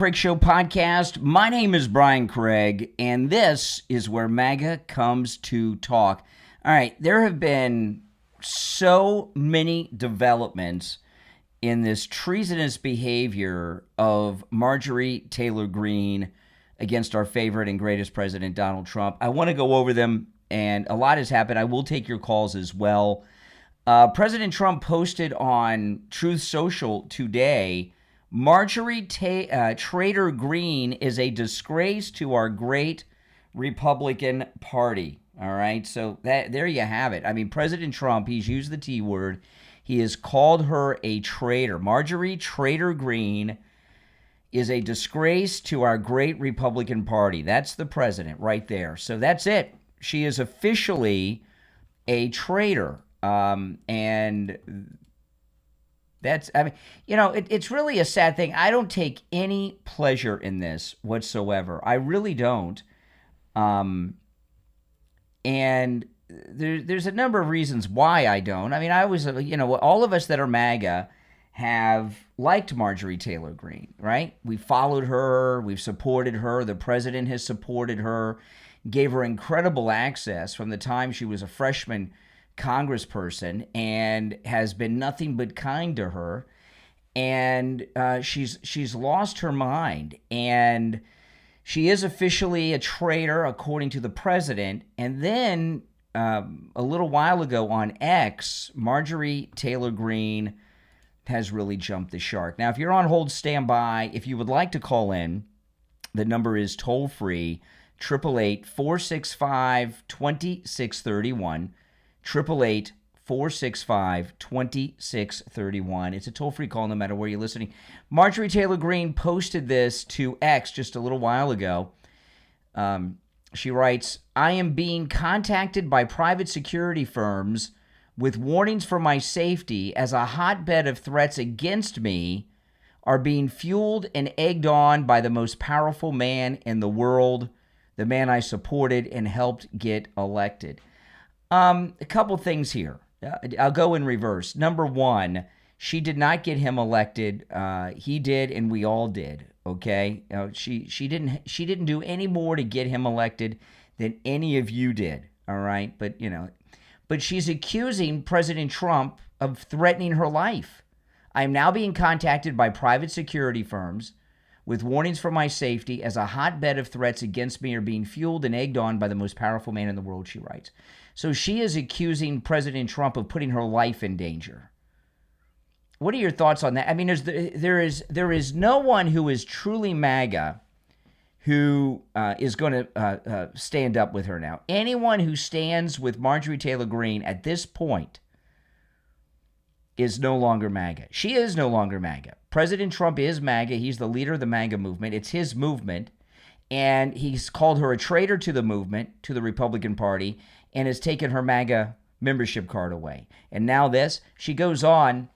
Craig Show podcast. My name is Brian Craig, and this is where MAGA comes to talk. All right, there have been so many developments in this treasonous behavior of Marjorie Taylor Greene against our favorite and greatest president, Donald Trump. I want to go over them, and a lot has happened. I will take your calls as well. President Trump posted on Truth Social today, Marjorie Taylor Greene is a disgrace to our great Republican Party. All right, so there you have it. I mean, President Trump, he's used the T word. He has called her a traitor. Marjorie Taylor Greene is a disgrace to our great Republican Party. That's the president right there. So that's it. She is officially a traitor. And that's, I mean, you know, it's really a sad thing. I don't take any pleasure in this whatsoever. I really don't. And there's a number of reasons why I don't. I mean, I was, all of us that are MAGA have liked Marjorie Taylor Greene, right? We followed her. We've supported her. The president has supported her, gave her incredible access from the time she was a freshman congressperson, and has been nothing but kind to her. And she's lost her mind, and she is officially a traitor according to the president. And then a little while ago on X, Marjorie Taylor Greene has really jumped the shark. Now, if you're on hold, stand by. If you would like to call in, the number is toll free, 888-465-2631. 888-465-2631. It's a toll-free call no matter where you're listening. Marjorie Taylor Greene posted this to X just a little while ago. She writes, I am being contacted by private security firms with warnings for my safety as a hotbed of threats against me are being fueled and egged on by the most powerful man in the world, the man I supported and helped get elected. A couple things here. I'll go in reverse. Number one, she did not get him elected. He did, and we all did. Okay, she didn't do any more to get him elected than any of you did. All right, but she's accusing President Trump of threatening her life. I am now being contacted by private security firms with warnings for my safety as a hotbed of threats against me are being fueled and egged on by the most powerful man in the world, she writes. So she is accusing President Trump of putting her life in danger. What are your thoughts on that? I mean, there is no one who is truly MAGA who is going to stand up with her now. Anyone who stands with Marjorie Taylor Greene at this point is no longer MAGA. She is no longer MAGA. President Trump is MAGA. He's the leader of the MAGA movement. It's his movement. And he's called her a traitor to the movement, to the Republican Party, and has taken her MAGA membership card away. And now this, she goes on,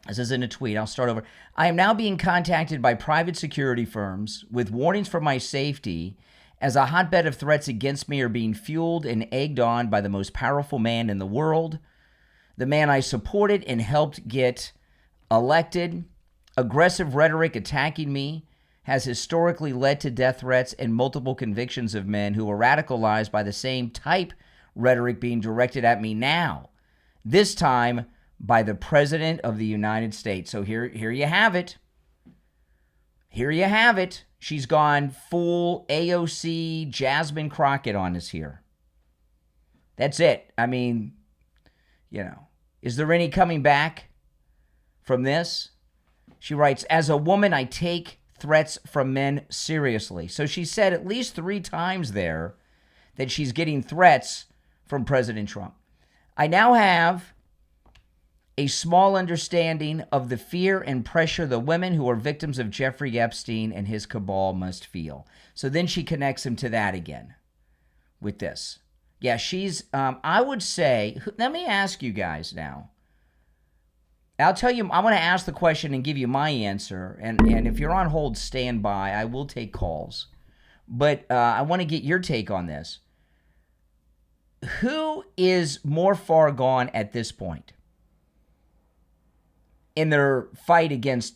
this is in a tweet, I'll start over. I am now being contacted by private security firms with warnings for my safety as a hotbed of threats against me are being fueled and egged on by the most powerful man in the world, the man I supported and helped get elected. Aggressive rhetoric attacking me has historically led to death threats and multiple convictions of men who were radicalized by the same type rhetoric being directed at me now, this time by the President of the United States. So here you have it. Here you have it. She's gone full AOC Jasmine Crockett on us here. That's it. I mean, is there any coming back from this? She writes, as a woman, I take threats from men seriously. So she said at least 3 times there that she's getting threats from President Trump. I now have a small understanding of the fear and pressure the women who are victims of Jeffrey Epstein and his cabal must feel. So then she connects him to that again with this. Yeah, she's, I would say, let me ask you guys now. I'll tell you, I'm going to ask the question and give you my answer. And if you're on hold, stand by. I will take calls. But I want to get your take on this. Who is more far gone at this point in their fight against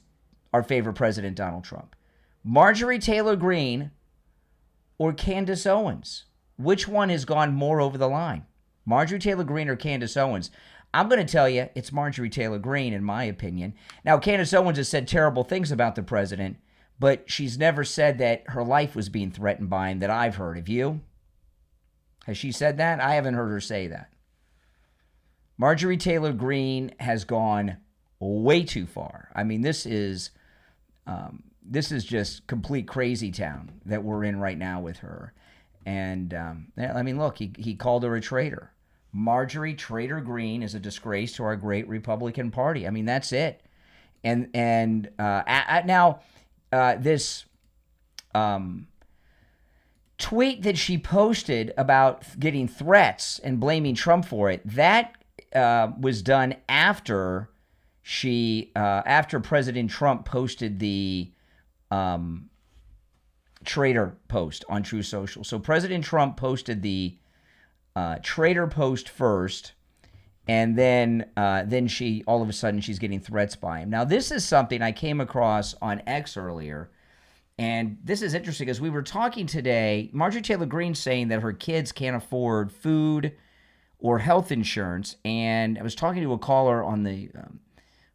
our favorite president, Donald Trump? Marjorie Taylor Greene or Candace Owens? Which one has gone more over the line? Marjorie Taylor Greene or Candace Owens? I'm going to tell you it's Marjorie Taylor Greene, in my opinion. Now, Candace Owens has said terrible things about the president, but she's never said that her life was being threatened by him that I've heard. Have you? Has she said that? I haven't heard her say that. Marjorie Taylor Greene has gone way too far. I mean, this is just complete crazy town that we're in right now with her. And, I mean, look, he called her a traitor. Marjorie Taylor Greene is a disgrace to our great Republican Party. I mean, that's it. And now this tweet that she posted about getting threats and blaming Trump for it, that was done after after President Trump posted the traitor post on True Social. So President Trump posted the traitor post first, and then she, all of a sudden, she's getting threats by him. Now, this is something I came across on X earlier, and this is interesting because we were talking today, Marjorie Taylor Greene saying that her kids can't afford food or health insurance, and I was talking to a caller on the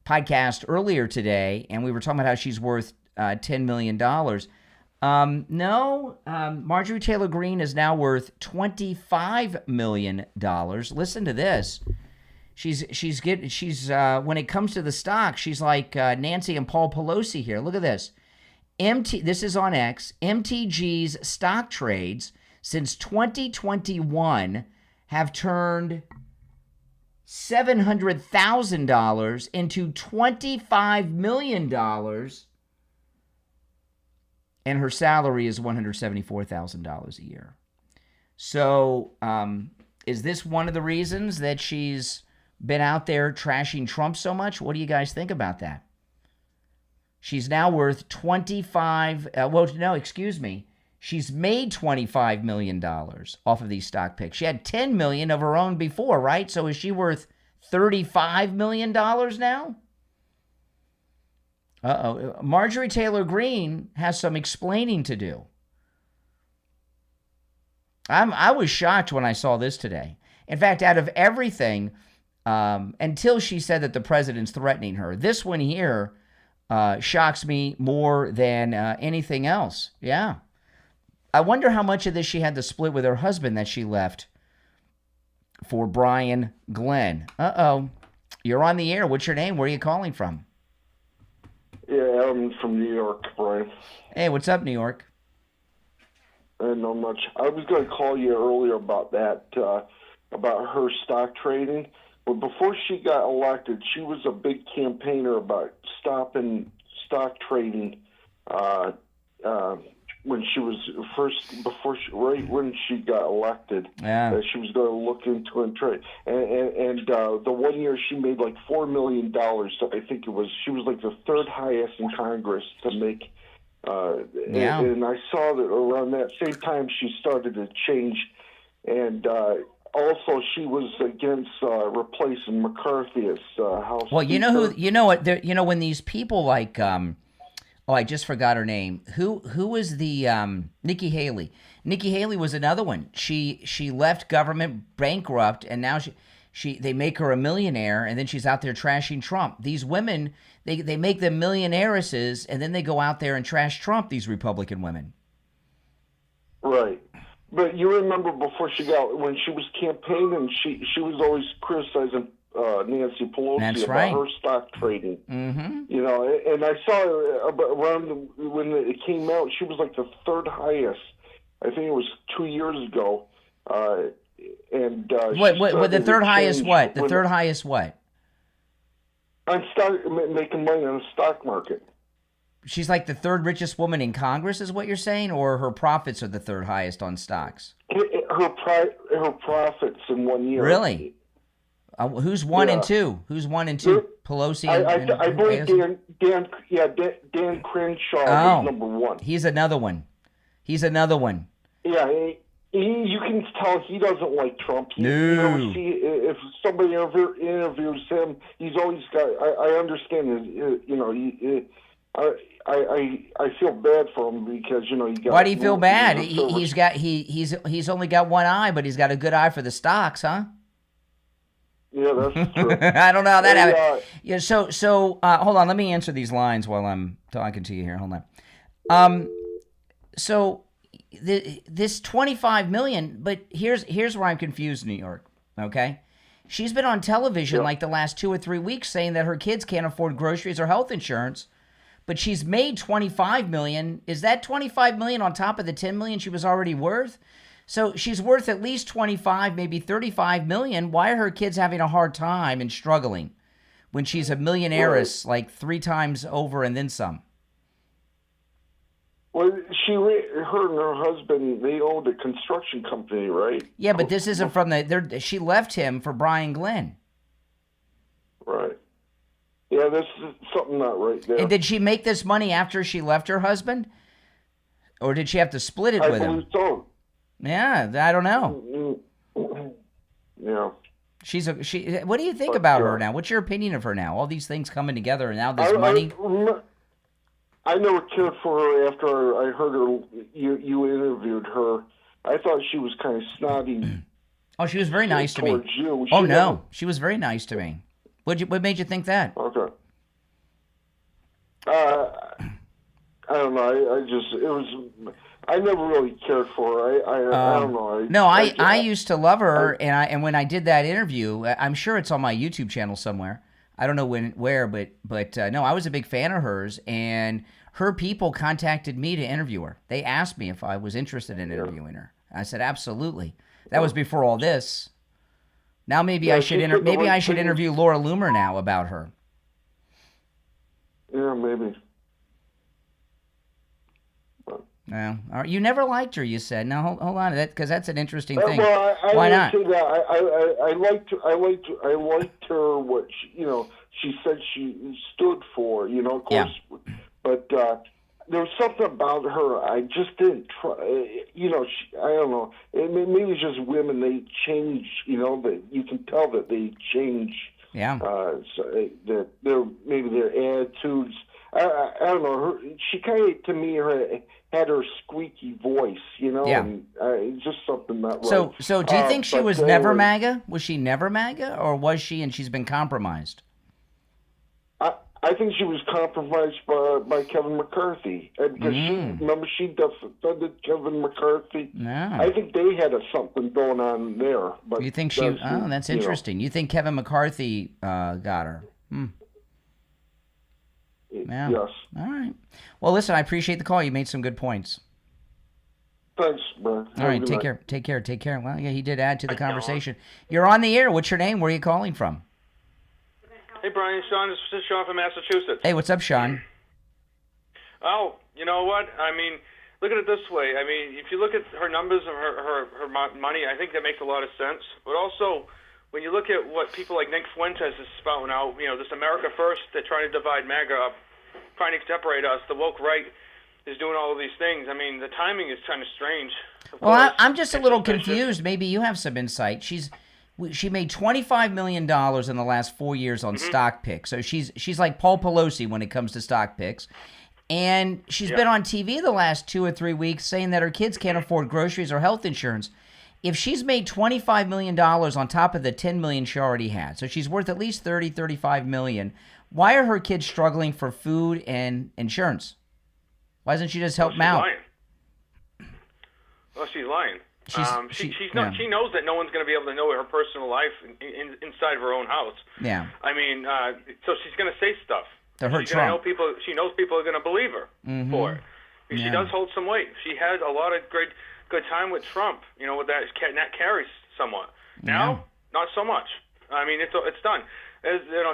podcast earlier today, and we were talking about how she's worth $10 million. No, Marjorie Taylor Greene is now worth $25 million. Listen to this. She's when it comes to the stock, she's like Nancy and Paul Pelosi here. Look at this. This is on X. MTG's stock trades since 2021 have turned $700,000 into $25 million. And her salary is $174,000 a year. So is this one of the reasons that she's been out there trashing Trump so much? What do you guys think about that? She's now worth she's made $25 million off of these stock picks. She had $10 million of her own before, right? So is she worth $35 million now? Marjorie Taylor Greene has some explaining to do. I was shocked when I saw this today. In fact, out of everything, until she said that the president's threatening her, this one here shocks me more than anything else. Yeah. I wonder how much of this she had to split with her husband that she left for Brian Glenn. You're on the air. What's your name? Where are you calling from? Yeah, I'm from New York, Brian. Hey, what's up, New York? Not much. I was going to call you earlier about that, about her stock trading. But before she got elected, she was a big campaigner about stopping stock trading when she was right when she got elected. Yeah. She was going to look into and trade. And the 1 year she made like $4 million. So I think it was, she was like the third highest in Congress to make. Yeah. And I saw that around that same time she started to change. And also she was against replacing McCarthy as House Well, Speaker. when these people like, I just forgot her name. Who was the Nikki Haley? Nikki Haley was another one. She left government bankrupt, and now they make her a millionaire, and then she's out there trashing Trump. These women, they make them millionairesses, and then they go out there and trash Trump, these Republican women. Right. But you remember before when she was campaigning, she was always criticizing Nancy Pelosi about her stock trading. Mm-hmm. You know, and I saw around when it came out, she was like the third highest. I think it was 2 years ago. What the third highest what? The third highest what? On making money on the stock market. She's like the third richest woman in Congress, is what you're saying, or her profits are the third highest on stocks? Her profits in 1 year. Really? Who's one and two? Who's one and two? Pelosi and I believe Dan Crenshaw is number one. He's another one. Yeah, you can tell he doesn't like Trump. No. If somebody interviews him, he's always got. I understand. I feel bad for him because you got. Why do you feel bad? He's only got one eye, but he's got a good eye for the stocks, huh? Yeah, that's true. I don't know how that happened. Yeah, so hold on. Let me answer these lines while I'm talking to you here. Hold on. So this $25 million, but here's where I'm confused, New York. Okay, she's been on television like the last 2 or 3 weeks saying that her kids can't afford groceries or health insurance, but she's made $25 million. Is that $25 million on top of the $10 million she was already worth? So she's worth at least 25, maybe 35 million. Why are her kids having a hard time and struggling when she's a millionairess like 3 times over and then some? Well, her and her husband, they owned a construction company, right? Yeah, but this isn't from she left him for Brian Glenn. Right. Yeah, there's something not right there. And did she make this money after she left her husband? Or did she have to split it with him? I believe so. Yeah, I don't know. Yeah. What do you think about her now? What's your opinion of her now? All these things coming together and now this money. I never cared for her after I heard her. You interviewed her. I thought she was kind of snotty. Oh, she was very nice to me. She was very nice to me. What made you think that? Okay. I don't know. I never really cared for her. I don't know. I used to love her, and when I did that interview, I'm sure it's on my YouTube channel somewhere. I don't know where, but no, I was a big fan of hers, and her people contacted me to interview her. They asked me if I was interested in interviewing her. I said absolutely. That was before all this. Now maybe I should interview Laura Loomer now about her. Yeah, maybe. No, you never liked her. You said no. Hold on, because that's an interesting thing. Well, Why not? Say that. I liked her. What she said she stood for. Of course. Yeah. But there was something about her I just didn't try. I don't know. Maybe it's just women. They change. That you can tell that they change. Yeah. So that maybe their attitudes. I don't know. She kind of, to me, had her squeaky voice, Yeah. And just something not right. So do you think she was never MAGA? Was she never MAGA, or was she and she's been compromised? I think she was compromised by Kevin McCarthy. Because she defended Kevin McCarthy. No. I think they had something going on there. But you think that's interesting. You think Kevin McCarthy got her? Yeah. Yes. All right. Well, listen, I appreciate the call. You made some good points. Thanks, Brian. All right. Take care. Well, yeah, he did add to the conversation. You're on the air. What's your name? Where are you calling from? Hey, Brian. Sean. This is Sean from Massachusetts. Hey, what's up, Sean? Oh, you know what? I mean, look at it this way. I mean, if you look at her numbers of her money, I think that makes a lot of sense. But also, when you look at what people like Nick Fuentes is spouting out, this America First, they're trying to divide MAGA up, trying to separate us. The woke right is doing all of these things. I mean, the timing is kind of strange. Well, I'm just a little confused. Maybe you have some insight. She made $25 million in the last 4 years on stock picks. So she's like Paul Pelosi when it comes to stock picks. And she's been on TV the last 2 or 3 weeks saying that her kids can't afford groceries or health insurance. If she's made $25 million on top of the $10 million she already had, so she's worth at least $35 million, why are her kids struggling for food and insurance? Why doesn't she just help them out? Well, she's lying. She knows that no one's going to be able to know her personal life inside of her own house. Yeah. I mean, so she's going to say stuff. To her Trump. She knows people are going to believe her for it. She does hold some weight. She had a lot of good time with Trump, with that carries somewhat. Now, not so much. I mean, it's done.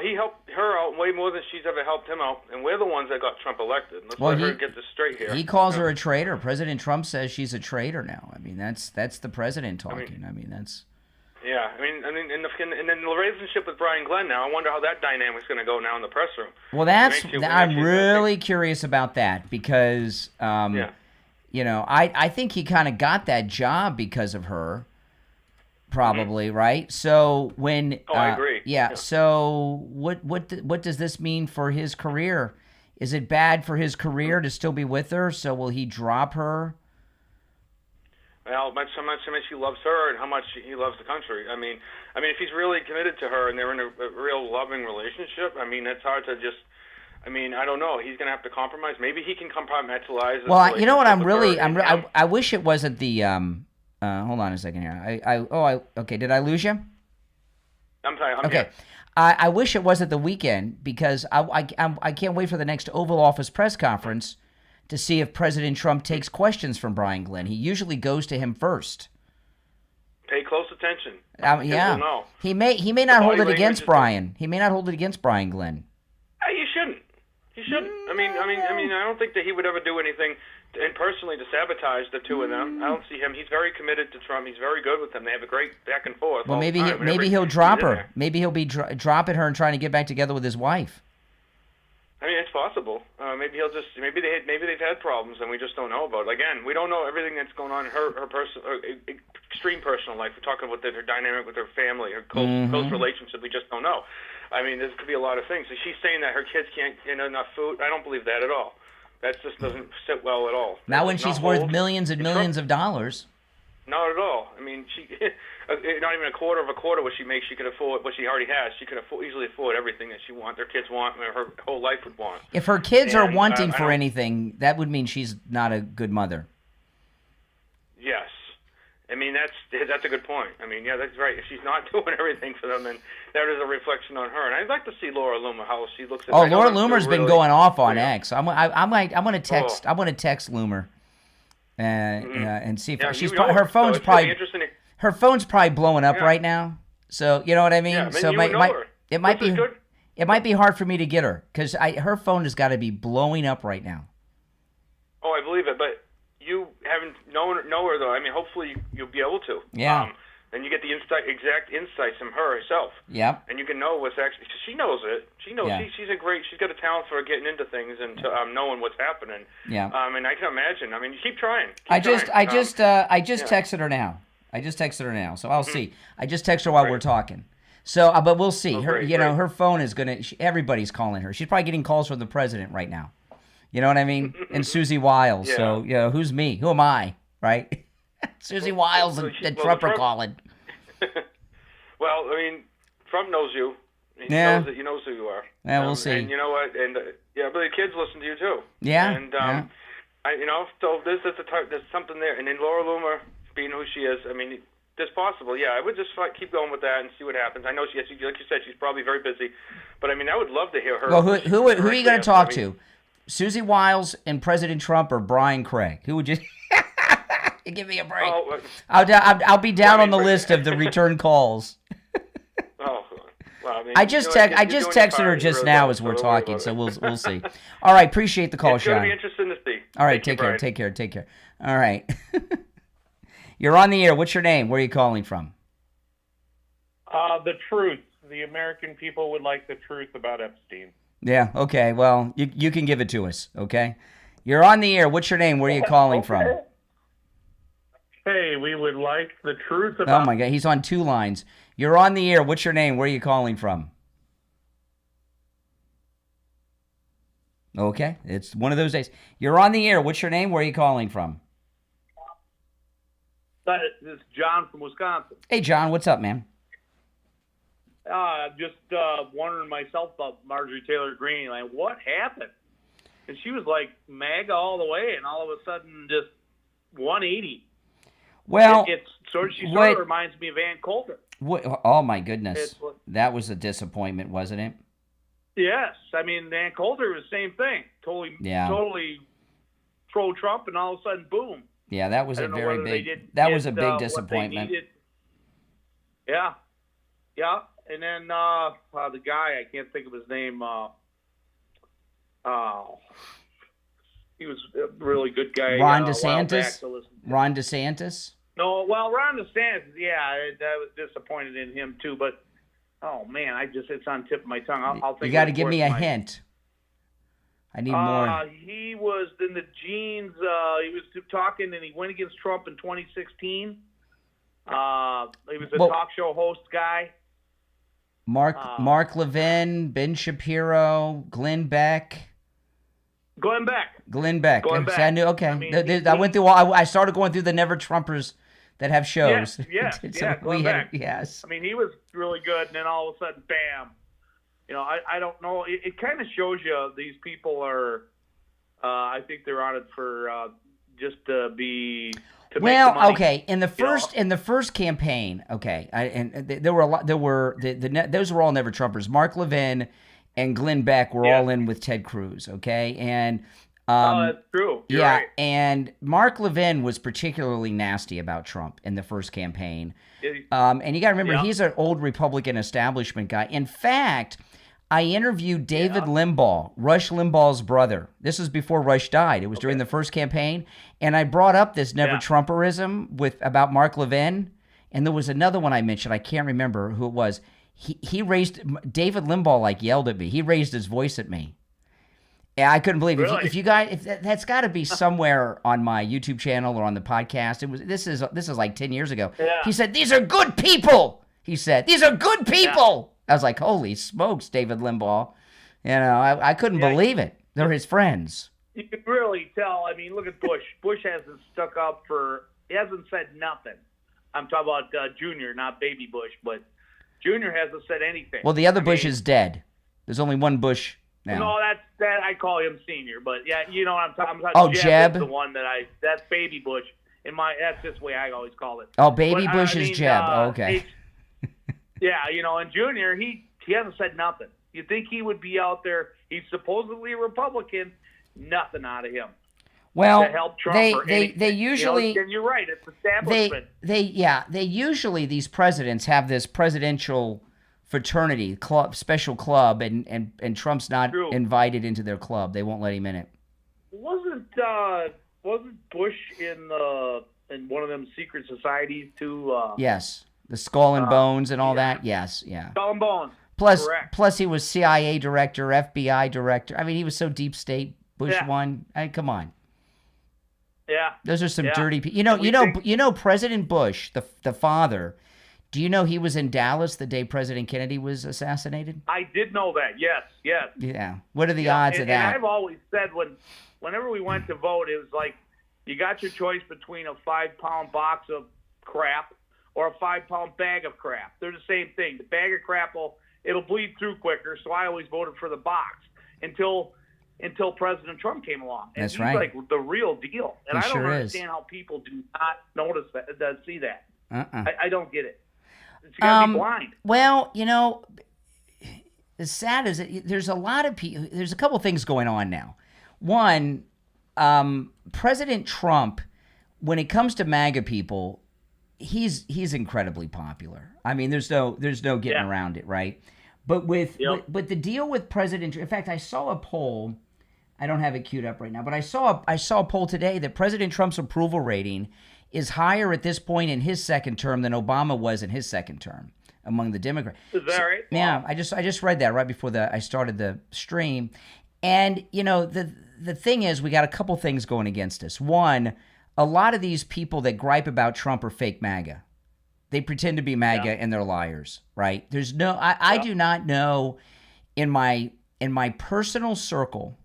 He helped her out way more than she's ever helped him out, and we're the ones that got Trump elected. Let's let her get this straight here. He calls her a traitor. President Trump says she's a traitor now. I mean, that's the president talking. That's. Yeah, I mean, and then the relationship with Brian Glenn now. I wonder how that dynamic's going to go now in the press room. Well, I'm really curious about that because. I think he kind of got that job because of her, probably, right? So when I agree. Yeah. So what does this mean for his career Is it bad for his career to still be with her? So will he drop her? Well, how much he loves her and how much he loves the country. I mean, if he's really committed to her and they're in a real loving relationship, I mean, it's hard to just. I mean, I don't know. He's going to have to compromise. Maybe he can compartmentalize. Well, you know what? I wish it wasn't the. Hold on a second here. Okay. Did I lose you? I'm sorry. I'm okay. here. I wish it wasn't the weekend because I can't wait for the next Oval Office press conference to see if President Trump takes questions from Brian Glenn. He usually goes to him first. Pay close attention. Yeah. Know. He may not hold it against Brian. He may not hold it against Brian Glenn. You shouldn't. He shouldn't. I mean, I don't think that he would ever do anything, and personally, to sabatage the two of them. I don't see him. He's very committed to Trump. He's very good with him. They have a great back and forth. Well, maybe he'll drop her. Maybe he'll be dropping her and trying to get back together with his wife. I mean, it's possible. Maybe they've had problems and we just don't know about it. Again, we don't know everything that's going on in her extreme personal life. We're talking about her dynamic with her family, her close relationship. We just don't know. I mean, there could be a lot of things. So she's saying that her kids can't get enough food. I don't believe that at all. That just doesn't sit well at all. Not when she's worth millions and millions of dollars. Not at all. I mean, she not even a quarter of what she makes. She could afford what she already has. She could easily afford everything that she wants. Their kids want. Her whole life would want. If her kids are wanting for anything, that would mean she's not a good mother. Yes. I mean, that's a good point. I mean, yeah, that's right. If she's not doing everything for them, then that is a reflection on her. And I'd like to see Laura Loomer, how she looks at. Oh, Laura Loomer's been going off on X. I'm gonna text Loomer, and see if she's her phone's probably her phone's probably blowing up right now. So you know what I mean. Yeah, so it might be hard for me to get her because her phone has got to be blowing up right now. Oh, I believe it, but. You haven't know her though. I mean, hopefully you'll be able to. Yeah. And you get the exact insights from her herself. Yeah. And you can know what's actually. She knows it. She knows. Yeah. She's got a talent for getting into things and knowing what's happening. Yeah. And I can imagine. I mean, you keep trying. I just texted her now. So I'll see. I just texted her while we're talking. So, but we'll see. Her phone is gonna. Everybody's calling her. She's probably getting calls from the president right now. You know what I mean? And Susie Wiles. Yeah. So, who's me? Who am I? Right? Susie Wiles and Trump are calling. Well, I mean, Trump knows you. He knows who you are. Yeah, we'll see. And you know what? And but the kids listen to you too. Yeah. And so there's something there. And then Laura Loomer, being who she is, I mean, it's possible. Yeah, I would just keep going with that and see what happens. I know like you said, she's probably very busy, but I mean, I would love to hear her. Well, who are you going to talk to? Susie Wiles and President Trump or Brian Craig? Who would you? Give me a break. Oh, I'll be down on the list of the return calls. Well, I mean, I just texted her just now as we're talking, so we'll see. All right, appreciate the call, Sean. It's going to be interesting to see. All right, take care. All right. You're on the air. What's your name? Where are you calling from? The truth. The American people would like the truth about Epstein. Yeah, okay. Well, you can give it to us, okay? You're on the air. What's your name? Where are you calling from? Hey, we would like the truth about... Oh, my God. He's on two lines. You're on the air. What's your name? Where are you calling from? Okay. It's one of those days. You're on the air. What's your name? Where are you calling from? This is John from Wisconsin. Hey, John. What's up, man? Just wondering myself about Marjorie Taylor Greene. Like, what happened? And she was like MAGA all the way, and all of a sudden, just 180. Well, she sort of reminds me of Ann Coulter. Oh my goodness, that was a disappointment, wasn't it? Yes, I mean Ann Coulter was the same thing. Totally pro-Trump, and all of a sudden, boom. Yeah, that was a very big. That was a big disappointment. Yeah. And then the guy, I can't think of his name. He was a really good guy. Ron DeSantis? Ron DeSantis? No, well, Ron DeSantis, yeah, I was disappointed in him too. But, oh, man, it's on the tip of my tongue. I'll think you got to give me a hint. I need more. He was in the genes. He was talking, and he went against Trump in 2016. He was a talk show host guy. Mark Levin, Ben Shapiro, Glenn Beck. Glenn Beck. Glenn Beck. Glenn See, Beck. I knew. Okay, I mean, I went through. I started going through the Never Trumpers that have shows. Yes, So Glenn Beck. Yes. I mean, he was really good, and then all of a sudden, bam. I don't know. It kind of shows you these people are. I think they're on it for just to be. To make the money. Okay. In the first campaign, okay, there were a lot. There were those were all Never Trumpers. Mark Levin and Glenn Beck were all in with Ted Cruz. Okay, and that's true. You're right. And Mark Levin was particularly nasty about Trump in the first campaign. And you got to remember, he's an old Republican establishment guy. In fact, I interviewed David Limbaugh, Rush Limbaugh's brother. This was before Rush died. It was during the first campaign. And I brought up this Never Trumperism about Mark Levin. And there was another one I mentioned. I can't remember who it was. He raised, David Limbaugh yelled at me. He raised his voice at me. Yeah, I couldn't believe it. Really? If you guys, that's got to be somewhere on my YouTube channel or on the podcast. This is like 10 years ago. Yeah. He said, "These are good people." He said, "These are good people." I was like, "Holy smokes, David Limbaugh!" I couldn't believe it. They're his friends. You can really tell. I mean, look at Bush. Bush hasn't stuck up for. He hasn't said nothing. I'm talking about Junior, not Baby Bush, but Junior hasn't said anything. Well, the other Bush is dead. There's only one Bush now. No, that I call him Senior, but yeah, you know what I'm talking about. Oh, Jeb Jeb? is the one that's Baby Bush. That's just the way I always call it. Oh, Baby Bush is Jeb. Okay. And Junior, he hasn't said nothing. You think he would be out there? He's supposedly a Republican. Nothing out of him. Well, to help Trump they usually. and you're right. It's establishment. They usually, these presidents have this presidential fraternity club, special club, and Trump's not invited into their club. They won't let him in it. Wasn't Bush in one of them secret societies too? Yes, the Skull and Bones and all that. Yes, yeah. Skull and Bones. Plus, he was CIA director, FBI director. I mean, he was so deep state. Bush won. Come on. Yeah. Those are some dirty people. You know, President Bush, the father. Do you know he was in Dallas the day President Kennedy was assassinated? I did know that. Yes. Yeah. What are the odds of that? And I've always said whenever we went to vote, it was like you got your choice between a 5-pound box of crap or a 5-pound bag of crap. They're the same thing. The bag of crap it'll bleed through quicker, so I always voted for the box until President Trump came along. And That's he's right. like the real deal. And He I don't sure understand how people do not notice that, see that. I don't get it. You gotta be blind. Well, as sad as it, there's a lot of people. There's a couple things going on now. One, President Trump, when it comes to MAGA people, he's incredibly popular. I mean, there's no getting around it, right? But but the deal with President, in fact, I saw a poll. I don't have it queued up right now, but I saw a poll today that President Trump's approval rating is higher at this point in his second term than Obama was in his second term among the Democrats. Is that right? Yeah, I just read that right before I started the stream, and the thing is, we got a couple things going against us. One, a lot of these people that gripe about Trump are fake MAGA. They pretend to be MAGA and they're liars, right? There's no, I do not know in my personal circle,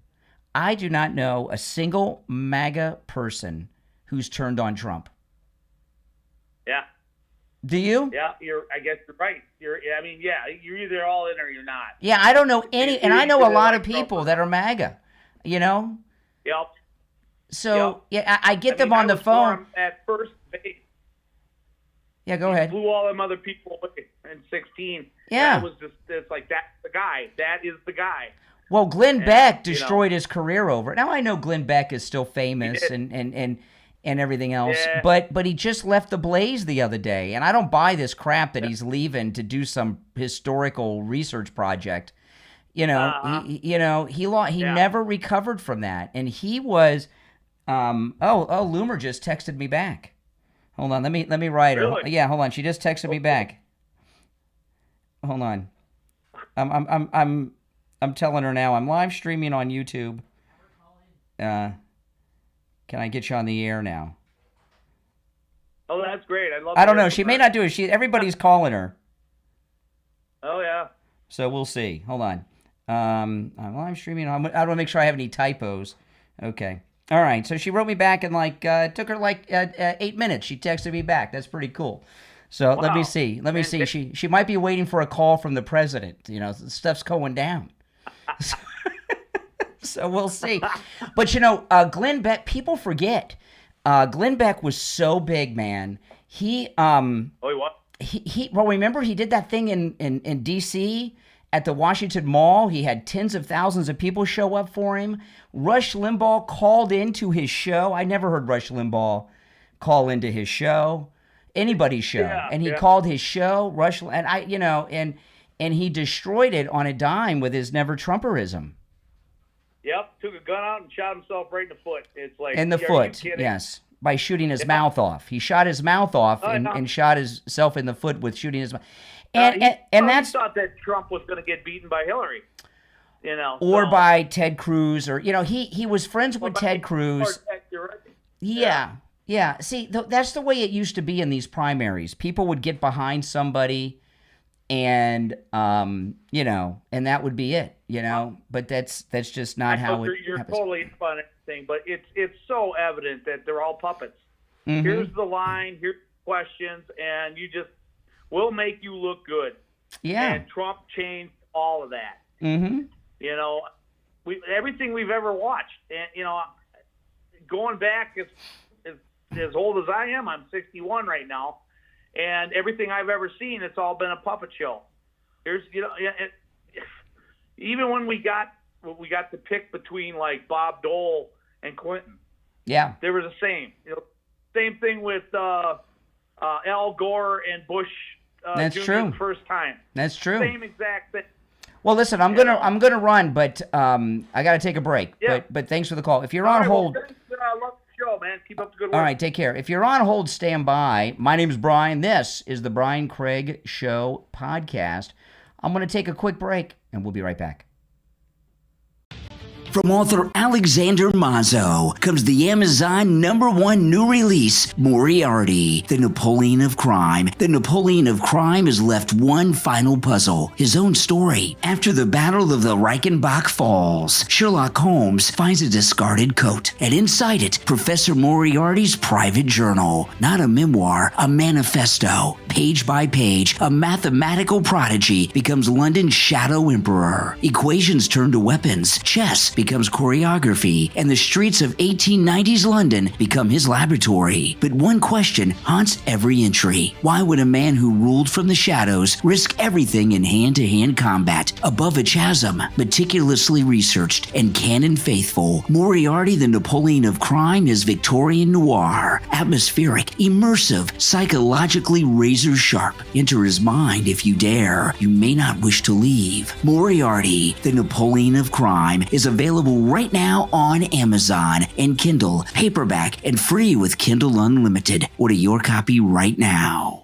I do not know a single MAGA person who's turned on Trump. Yeah. Do you? Yeah, I guess you're right. You're either all in or you're not. Yeah, I don't know any, and I know a lot of people that are MAGA, Yep. So, I get them on the phone. At first base. Yeah, go ahead. Blew all them other people away in 16. Yeah. That was it's like, that's the guy. That is the guy. Well, Glenn Beck destroyed his career over it. Now, I know Glenn Beck is still famous and everything else, but he just left the Blaze the other day, and I don't buy this crap that he's leaving to do some historical research project. He never recovered from that, and he was. Loomer just texted me back. Hold on, let me write her. Really? Yeah, hold on. She just texted me back. Hold on. I'm telling her now. I'm live streaming on YouTube. Can I get you on the air now? Oh, that's great. I don't know. She may not do it. Everybody's calling her. Oh yeah. So we'll see. Hold on. I'm live streaming. I want to make sure I have any typos. Okay. All right. So she wrote me back in it took her 8 minutes. She texted me back. That's pretty cool. So let me see. She might be waiting for a call from the president. Stuff's going down. So we'll see. But Glenn Beck, people forget. Glenn Beck was so big, man. He what? Well, remember he did that thing in D.C. at the Washington Mall. He had tens of thousands of people show up for him. Rush Limbaugh called into his show. I never heard Rush Limbaugh call into his show, anybody's show, and he called his show Rush, and he destroyed it on a dime with his never Trumperism. Yep, took a gun out and shot himself right in the foot. It's like in the foot, yes, by shooting his mouth off. He shot his mouth off and shot himself in the foot with shooting his mouth. And that's thought that Trump was going to get beaten by Hillary, or by Ted Cruz, or he was friends with Ted Cruz. Yeah. See, that's the way it used to be in these primaries. People would get behind somebody, and and that would be it. But that's just not how it You're happens. totally fun thing, but it's so evident that they're all puppets. Mm-hmm. Here's the line, here's the questions, and we'll make you look good. Yeah. And Trump changed all of that. Mm-hmm. Everything we've ever watched, and going back as old as I am, I'm 61 right now, and everything I've ever seen, it's all been a puppet show. Here's even when we got the pick between like Bob Dole and Clinton. Yeah. They were the same. Same thing with Al Gore and Bush. That's Jr. true. The first time. That's true. Same exact thing. Well, listen, I'm gonna run, but I gotta take a break. Yeah. But thanks for the call. If you're on hold. Well, I love the show, man. Keep up the good work. All right, take care. If you're on hold, stand by. My name's Brian. This is the Brian Craig Show podcast. I'm going to take a quick break, and we'll be right back. From author Alexander Mazzo comes the Amazon #1 new release, Moriarty, the Napoleon of Crime. The Napoleon of Crime is left one final puzzle, his own story. After the Battle of the Reichenbach Falls, Sherlock Holmes finds a discarded coat, and inside it, Professor Moriarty's private journal. Not a memoir, a manifesto. Page by page, a mathematical prodigy becomes London's shadow emperor. Equations turn to weapons. Chess becomes choreography, and the streets of 1890s London become his laboratory. But one question haunts every entry. Why would a man who ruled from the shadows risk everything in hand-to-hand combat above a chasm? Meticulously researched and canon faithful, Moriarty, the Napoleon of Crime is Victorian noir, atmospheric, immersive, psychologically razor sharp. Enter his mind if you dare. You may not wish to leave. Moriarty, the Napoleon of Crime is available right now on Amazon and Kindle, paperback, and free with Kindle Unlimited. Order your copy right now.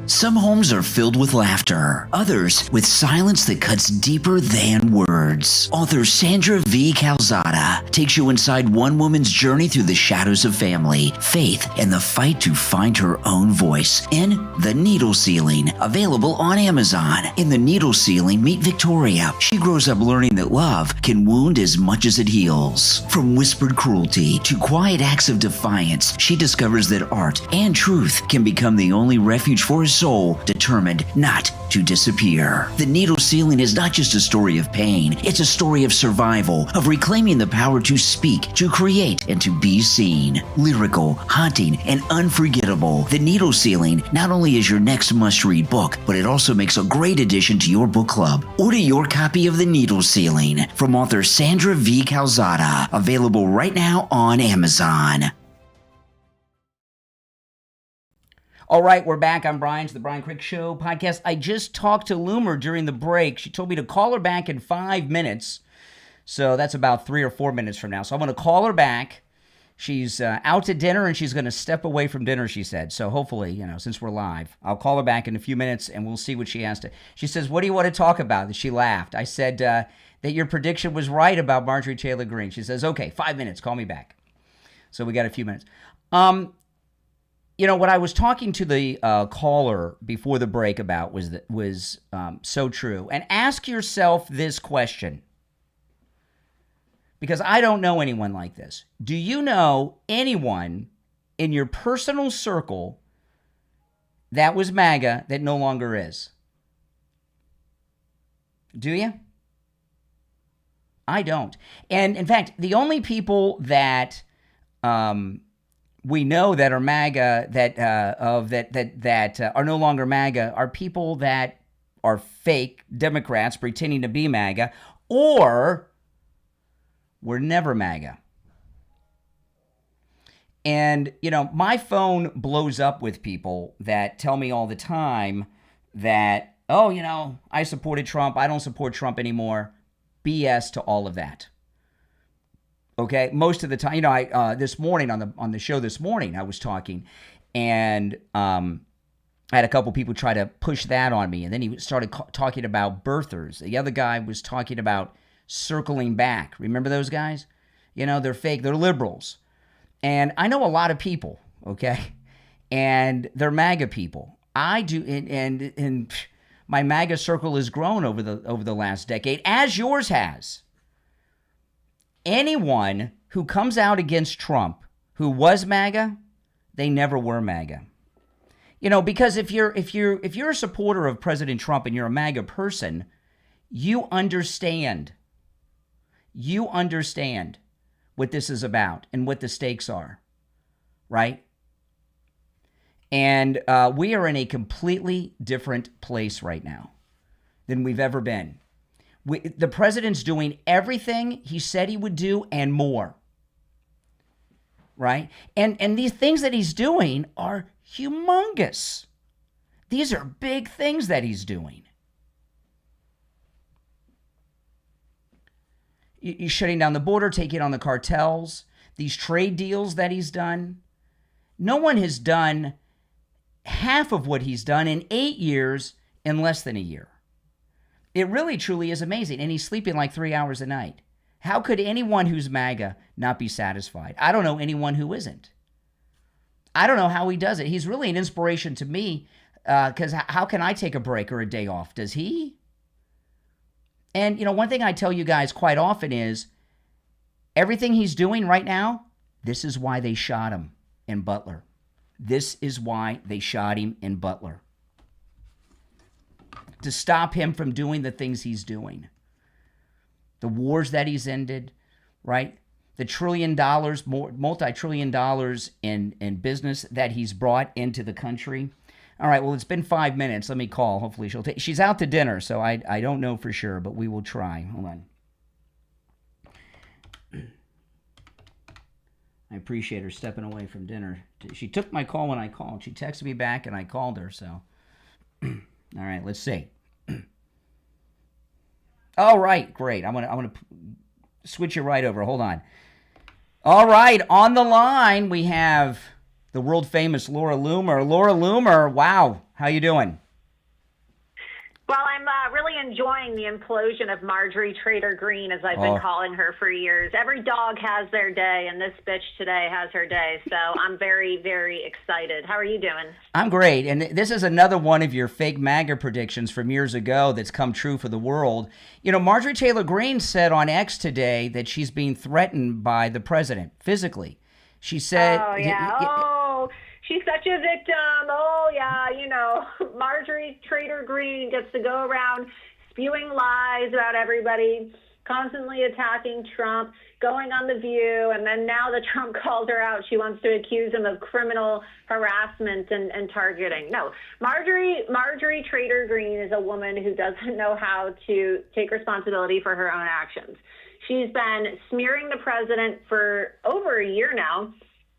Some homes are filled with laughter, others with silence that cuts deeper than words. Author Sandra V. Calzada takes you inside one woman's journey through the shadows of family, faith, and the fight to find her own voice in The Needle Ceiling, available on Amazon. In The Needle Ceiling, meet Victoria. She grows up learning that love can wound as much as it heals. From whispered cruelty to quiet acts of defiance, she discovers that art and truth can become the only refuge for a soul determined not to disappear. The Needle Ceiling is not just a story of pain, it's a story of survival, of reclaiming the power to speak, to create, and to be seen. Lyrical, haunting, and unforgettable, The Needle Ceiling not only is your next must-read book, but it also makes a great addition to your book club. Order your copy of The Needle Ceiling from author Sandra V. Calzada, available right now on Amazon. All right, we're back. I'm Brian. It's the Brian Craig Show podcast. I just talked to Loomer during the break. She told me to call her back in 5 minutes. So that's about 3 or 4 minutes from now. So I'm going to call her back. She's out to dinner, and she's going to step away from dinner, she said. So hopefully, since we're live, I'll call her back in a few minutes, and we'll see what she has to. She says, what do you want to talk about? And she laughed. I said that your prediction was right about Marjorie Taylor Greene. She says, okay, 5 minutes. Call me back. So we got a few minutes. what I was talking to the caller before the break about was so true. And ask yourself this question, because I don't know anyone like this. Do you know anyone in your personal circle that was MAGA that no longer is? Do you? I don't. And in fact, the only people that we know that are MAGA that are no longer MAGA are people that are fake Democrats pretending to be MAGA, or were never MAGA. And my phone blows up with people that tell me all the time that, oh, I supported Trump, I don't support Trump anymore. BS to all of that. Okay, most of the time, I this morning on the show this morning, I was talking, and I had a couple people try to push that on me, and then he started talking about birthers. The other guy was talking about circling back. Remember those guys? They're fake. They're liberals, and I know a lot of people. Okay, and they're MAGA people. I do, and my MAGA circle has grown over the last decade, as yours has. Anyone who comes out against Trump who was MAGA, they never were MAGA. Because if you're a supporter of President Trump and you're a MAGA person, you understand what this is about and what the stakes are, right? And we are in a completely different place right now than we've ever been. The president's doing everything he said he would do and more, right? And these things that he's doing are humongous. These are big things that he's doing. He's shutting down the border, taking on the cartels, these trade deals that he's done. No one has done half of what he's done in 8 years in less than a year. It really, truly is amazing. And he's sleeping like 3 hours a night. How could anyone who's MAGA not be satisfied? I don't know anyone who isn't. I don't know how he does it. He's really an inspiration to me, because how can I take a break or a day off? Does he? And, one thing I tell you guys quite often is everything he's doing right now, this is why they shot him in Butler. This is why they shot him in Butler. To stop him from doing the things he's doing. The wars that he's ended, right? The multi-trillion dollars in business that he's brought into the country. All right, well, it's been 5 minutes. Let me call. Hopefully she's out to dinner, so I don't know for sure, but we will try. Hold on. I appreciate her stepping away from dinner. She took my call when I called. She texted me back, and I called her, so... All right, let's see. All right, great. I'm gonna switch you right over. Hold on. All right, on the line we have the world famous Laura Loomer. Laura Loomer, wow, how you doing? Well, I'm really enjoying the implosion of Marjorie Taylor Greene, as I've been calling her for years. Every dog has their day, and this bitch today has her day. So I'm very, very excited. How are you doing? I'm great. And this is another one of your fake MAGA predictions from years ago that's come true for the world. Marjorie Taylor Greene said on X today that she's being threatened by the president physically. She said... Oh, yeah. She's such a victim. Oh, yeah, Marjorie Taylor Greene gets to go around spewing lies about everybody, constantly attacking Trump, going on The View, and then now that Trump called her out, she wants to accuse him of criminal harassment and targeting. No, Marjorie Taylor Greene is a woman who doesn't know how to take responsibility for her own actions. She's been smearing the president for over a year now,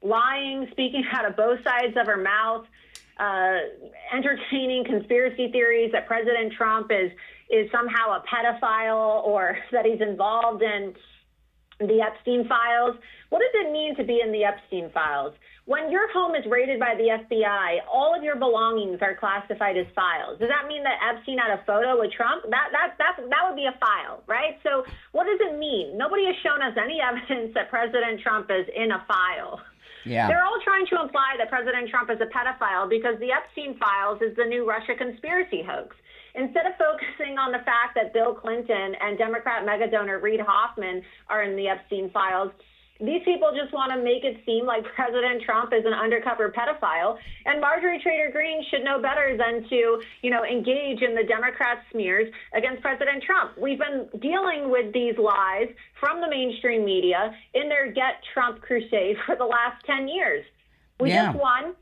lying, speaking out of both sides of her mouth, entertaining conspiracy theories that President Trump is somehow a pedophile or that he's involved in the Epstein-files. What does it mean to be in the Epstein-files? When your home is raided by the FBI, all of your belongings are classified as files. Does that mean that Epstein had a photo with Trump? That would be a file, right? So what does it mean? Nobody has shown us any evidence that President Trump is in a file. Yeah. They're all trying to imply that President Trump is a pedophile because the Epstein-files is the new Russia conspiracy hoax. Instead of focusing on the fact that Bill Clinton and Democrat mega donor Reid Hoffman are in the Epstein-files, these people just want to make it seem like President Trump is an undercover pedophile. And Marjorie Taylor Greene should know better than to, engage in the Democrat smears against President Trump. We've been dealing with these lies from the mainstream media in their Get Trump crusade for the last 10 years. We just won.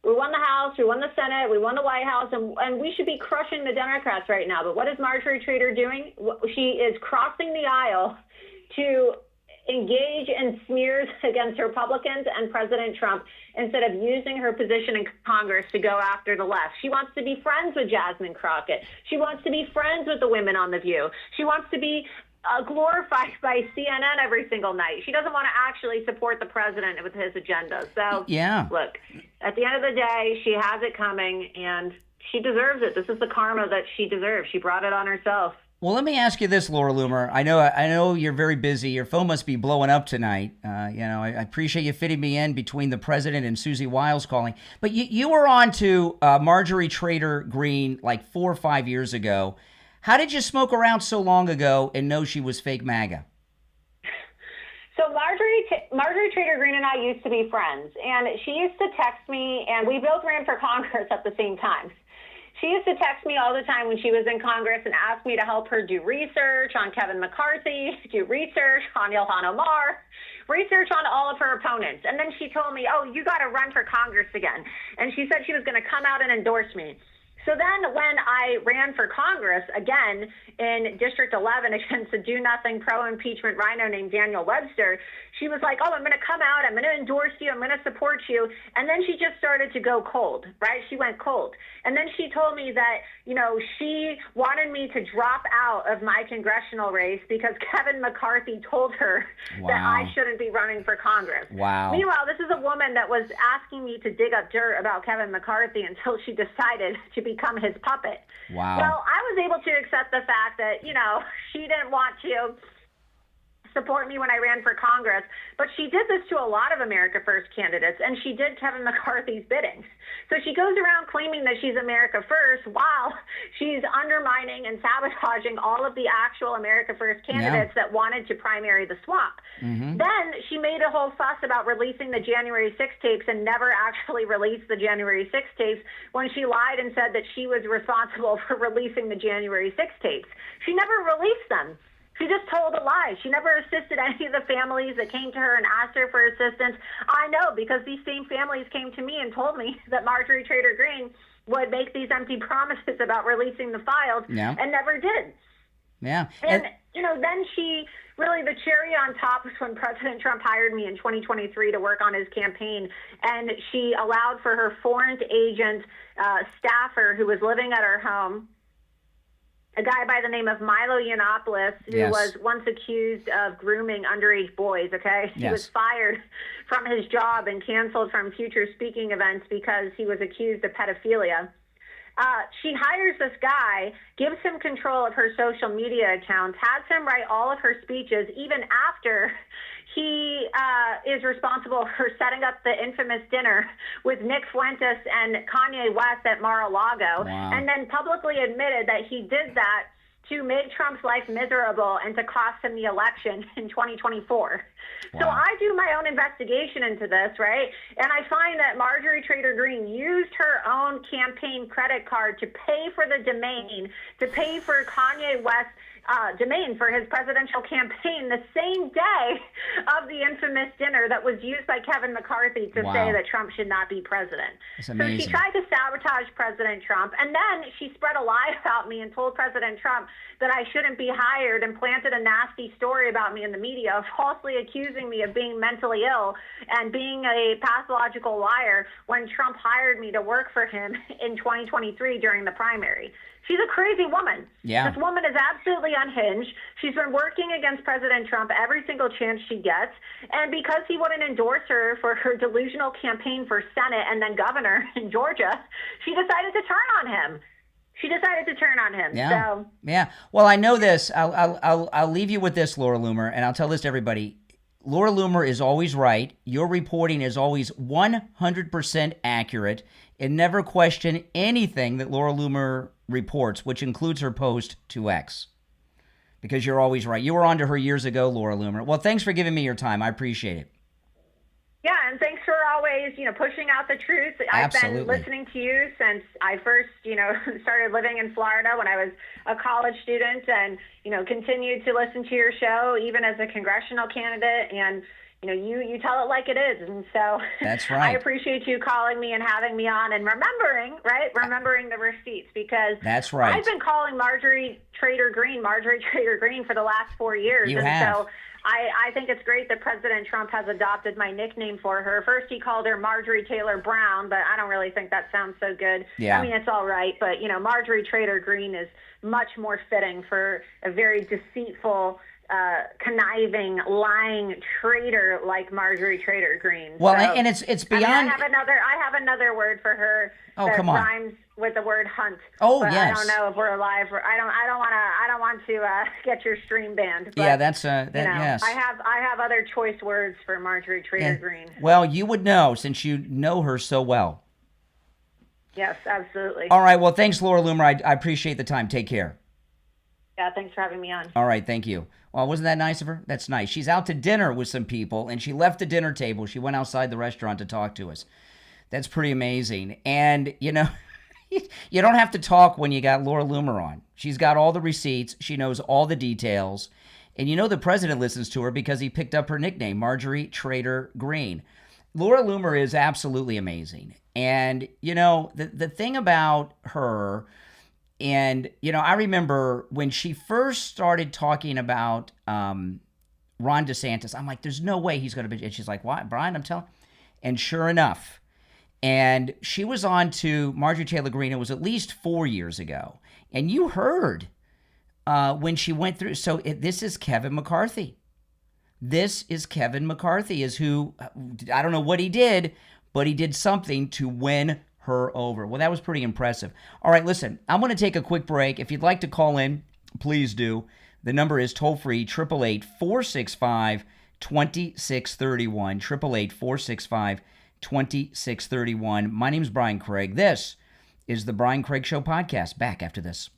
We won the House, we won the Senate, we won the White House, and we should be crushing the Democrats right now. But what is Marjorie Taylor doing? She is crossing the aisle to engage in smears against Republicans and President Trump instead of using her position in Congress to go after the left. She wants to be friends with Jasmine Crockett. She wants to be friends with the women on The View. She wants to be glorified by CNN every single night. She doesn't want to actually support the president with his agenda. So, look, at the end of the day, she has it coming, and she deserves it. This is the karma that she deserves. She brought it on herself. Well, let me ask you this, Laura Loomer. I know you're very busy. Your phone must be blowing up tonight. I appreciate you fitting me in between the president and Susie Wiles calling. But you were on to Marjorie Taylor Greene like 4 or 5 years ago. How did you smoke around so long ago and know she was fake MAGA? So Marjorie Taylor Greene and I used to be friends, and she used to text me, and we both ran for Congress at the same time. She used to text me all the time when she was in Congress and ask me to help her do research on Kevin McCarthy, do research on Ilhan Omar, research on all of her opponents. And then she told me, oh, you got to run for Congress again. And she said she was going to come out and endorse me. So then when I ran for Congress again in District 11 against a do-nothing pro-impeachment rhino named Daniel Webster, she was like, oh, I'm going to come out, I'm going to endorse you, I'm going to support you. And then she just started to go cold, right? She went cold. And then she told me that, she wanted me to drop out of my congressional race because Kevin McCarthy told her that I shouldn't be running for Congress. Wow. Meanwhile, this is a woman that was asking me to dig up dirt about Kevin McCarthy until she decided to become his puppet. Wow. Well, I was able to accept the fact that, she didn't want to support me when I ran for Congress, but she did this to a lot of America First candidates, and she did Kevin McCarthy's bidding. So she goes around claiming that she's America First while she's undermining and sabotaging all of the actual America First candidates that wanted to primary the swamp. Mm-hmm. Then she made a whole fuss about releasing the January 6 tapes and never actually released the January 6 tapes when she lied and said that she was responsible for releasing the January 6 tapes. She never released them. She just told a lie. She never assisted any of the families that came to her and asked her for assistance. I know, because these same families came to me and told me that Marjorie Taylor Greene would make these empty promises about releasing the files and never did. Yeah. And, then she really, the cherry on top was when President Trump hired me in 2023 to work on his campaign, and she allowed for her foreign agent staffer who was living at her home, a guy by the name of Milo Yiannopoulos, who was once accused of grooming underage boys, okay? He was fired from his job and canceled from future speaking events because he was accused of pedophilia. She hires this guy, gives him control of her social media accounts, has him write all of her speeches, even after he is responsible for setting up the infamous dinner with Nick Fuentes and Kanye West at Mar-a-Lago, and then publicly admitted that he did that to make Trump's life miserable and to cost him the election in 2024. So I do my own investigation into this, right? And I find that Marjorie Taylor Greene used her own campaign credit card to pay for the domain, to pay for Kanye West's domain for his presidential campaign the same day of the infamous dinner that was used by Kevin McCarthy to say that Trump should not be president. So she tried to sabotage President Trump, and then she spread a lie about me and told President Trump that I shouldn't be hired and planted a nasty story about me in the media, falsely accusing me of being mentally ill and being a pathological liar when Trump hired me to work for him in 2023 during the primary. She's a crazy woman. Yeah. This woman is absolutely unhinged. She's been working against President Trump every single chance she gets. And because he wouldn't endorse her for her delusional campaign for Senate and then governor in Georgia, she decided to turn on him. Yeah. So. Yeah. Well, I know this. I'll leave you with this, Laura Loomer, and I'll tell this to everybody. Laura Loomer is always right. Your reporting is always 100% accurate, and never question anything that Laura Loomer reports, which includes her post to X, because you're always right. You were on to her years ago, Laura Loomer. Well, thanks for giving me your time. I appreciate it. Yeah, and thanks for always, pushing out the truth. Absolutely. I've been listening to you since I first, started living in Florida when I was a college student, and, continued to listen to your show even as a congressional candidate, and you tell it like it is. And so that's right. I appreciate you calling me and having me on and remembering the receipts, because that's right. I've been calling Marjorie Taylor Greene for the last 4 years. You have. So I think it's great that President Trump has adopted my nickname for her. First, he called her Marjorie Taylor Brown, but I don't really think that sounds so good. Yeah. I mean, it's all right, but, Marjorie Taylor Greene is much more fitting for a very deceitful, conniving, lying traitor like Marjorie Taylor Greene. Well, so, and it's beyond. I have another word for her. Oh, that come on. Rhymes with the word hunt. Oh, but yes. I don't know if we're alive. I don't want to get your stream banned. But, yeah, that's yes. I have other choice words for Marjorie Taylor Greene. Well, you would know since you know her so well. Yes, absolutely. All right. Well, thanks, Laura Loomer. I appreciate the time. Take care. Yeah, thanks for having me on. All right, thank you. Well, wasn't that nice of her? That's nice. She's out to dinner with some people, and she left the dinner table. She went outside the restaurant to talk to us. That's pretty amazing. And, you don't have to talk when you got Laura Loomer on. She's got all the receipts. She knows all the details. And the president listens to her because he picked up her nickname, Marjorie Taylor Greene. Laura Loomer is absolutely amazing. And, the thing about her... And, I remember when she first started talking about Ron DeSantis, I'm like, there's no way he's going to be. And she's like, what, Brian, I'm telling. And sure enough, and she was on to Marjorie Taylor Greene. It was at least 4 years ago. And you heard when she went through. So this is Kevin McCarthy. This is Kevin McCarthy is who, I don't know what he did, but he did something to win her over. Well, that was pretty impressive. All right, listen, I'm going to take a quick break. If you'd like to call in, please do. The number is toll-free, 888-465-2631, 888-465-2631. My name's Brian Craig. This is the Brian Craig Show podcast. Back after this.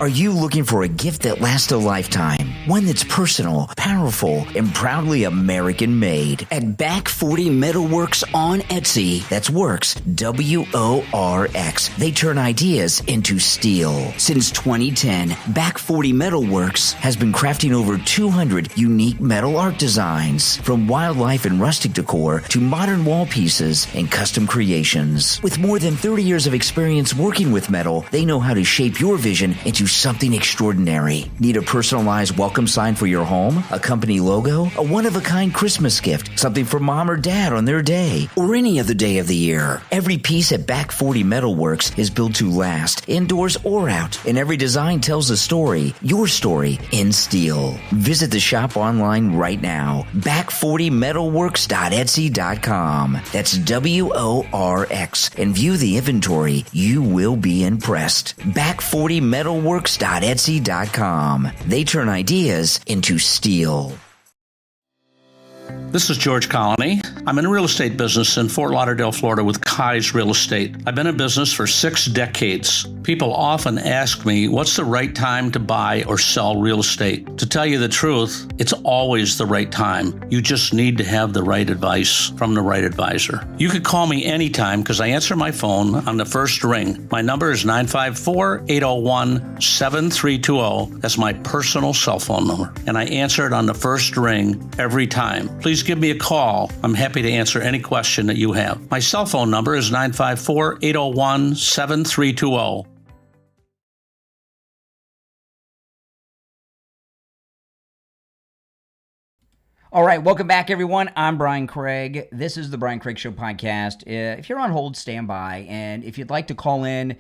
Are you looking for a gift that lasts a lifetime? One that's personal, powerful, and proudly American-made. At Back 40 Metalworks on Etsy, that's Works, W-O-R-X. They turn ideas into steel. Since 2010, Back 40 Metalworks has been crafting over 200 unique metal art designs, from wildlife and rustic decor to modern wall pieces and custom creations. With more than 30 years of experience working with metal, they know how to shape your vision into something extraordinary. Need a personalized welcome sign for your home? A company logo? A one-of-a-kind Christmas gift? Something for mom or dad on their day? Or any other day of the year? Every piece at Back 40 Metalworks is built to last, indoors or out, and every design tells a story, your story, in steel. Visit the shop online right now, back40metalworks.etsy.com. That's W-O-R-X, and view the inventory. You will be impressed. Back40metalworks.etsy.com. They turn ideas into steel. This is George Colony. I'm in a real estate business in Fort Lauderdale, Florida with Kai's Real Estate. I've been in business for 6 decades. People often ask me, what's the right time to buy or sell real estate? To tell you the truth, it's always the right time. You just need to have the right advice from the right advisor. You could call me anytime because I answer my phone on the first ring. My number is 954-801-7320. That's my personal cell phone number. And I answer it on the first ring every time. Please give me a call. I'm happy to answer any question that you have. My cell phone number is 954-801-7320. All right, welcome back, everyone. I'm Brian Craig. This is the Brian Craig Show podcast. If you're on hold, stand by. And if you'd like to call in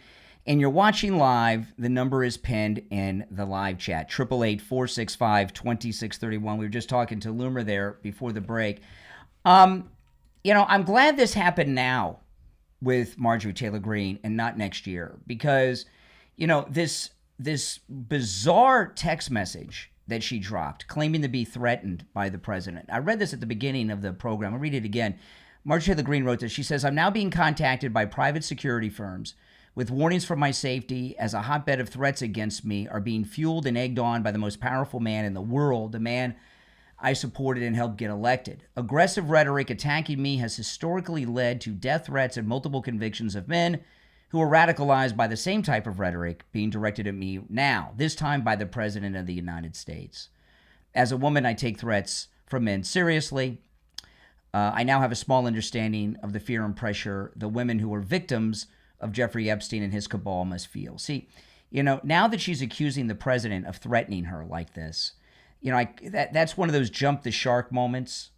and you're watching live, the number is pinned in the live chat, 888-465-2631. We were just talking to Loomer there before the break. I'm glad this happened now with Marjorie Taylor Greene and not next year because, this bizarre text message that she dropped, claiming to be threatened by the president. I read this at the beginning of the program. I'll read it again. Marjorie Taylor Greene wrote this. She says, I'm now being contacted by private security firms with warnings for my safety as a hotbed of threats against me are being fueled and egged on by the most powerful man in the world, the man I supported and helped get elected. Aggressive rhetoric attacking me has historically led to death threats and multiple convictions of men who are radicalized by the same type of rhetoric being directed at me now, this time by the President of the United States. As a woman, I take threats from men seriously. I now have a small understanding of the fear and pressure the women who were victims of Jeffrey Epstein and his cabal must feel. See, now that she's accusing the president of threatening her like this, that's one of those jump the shark moments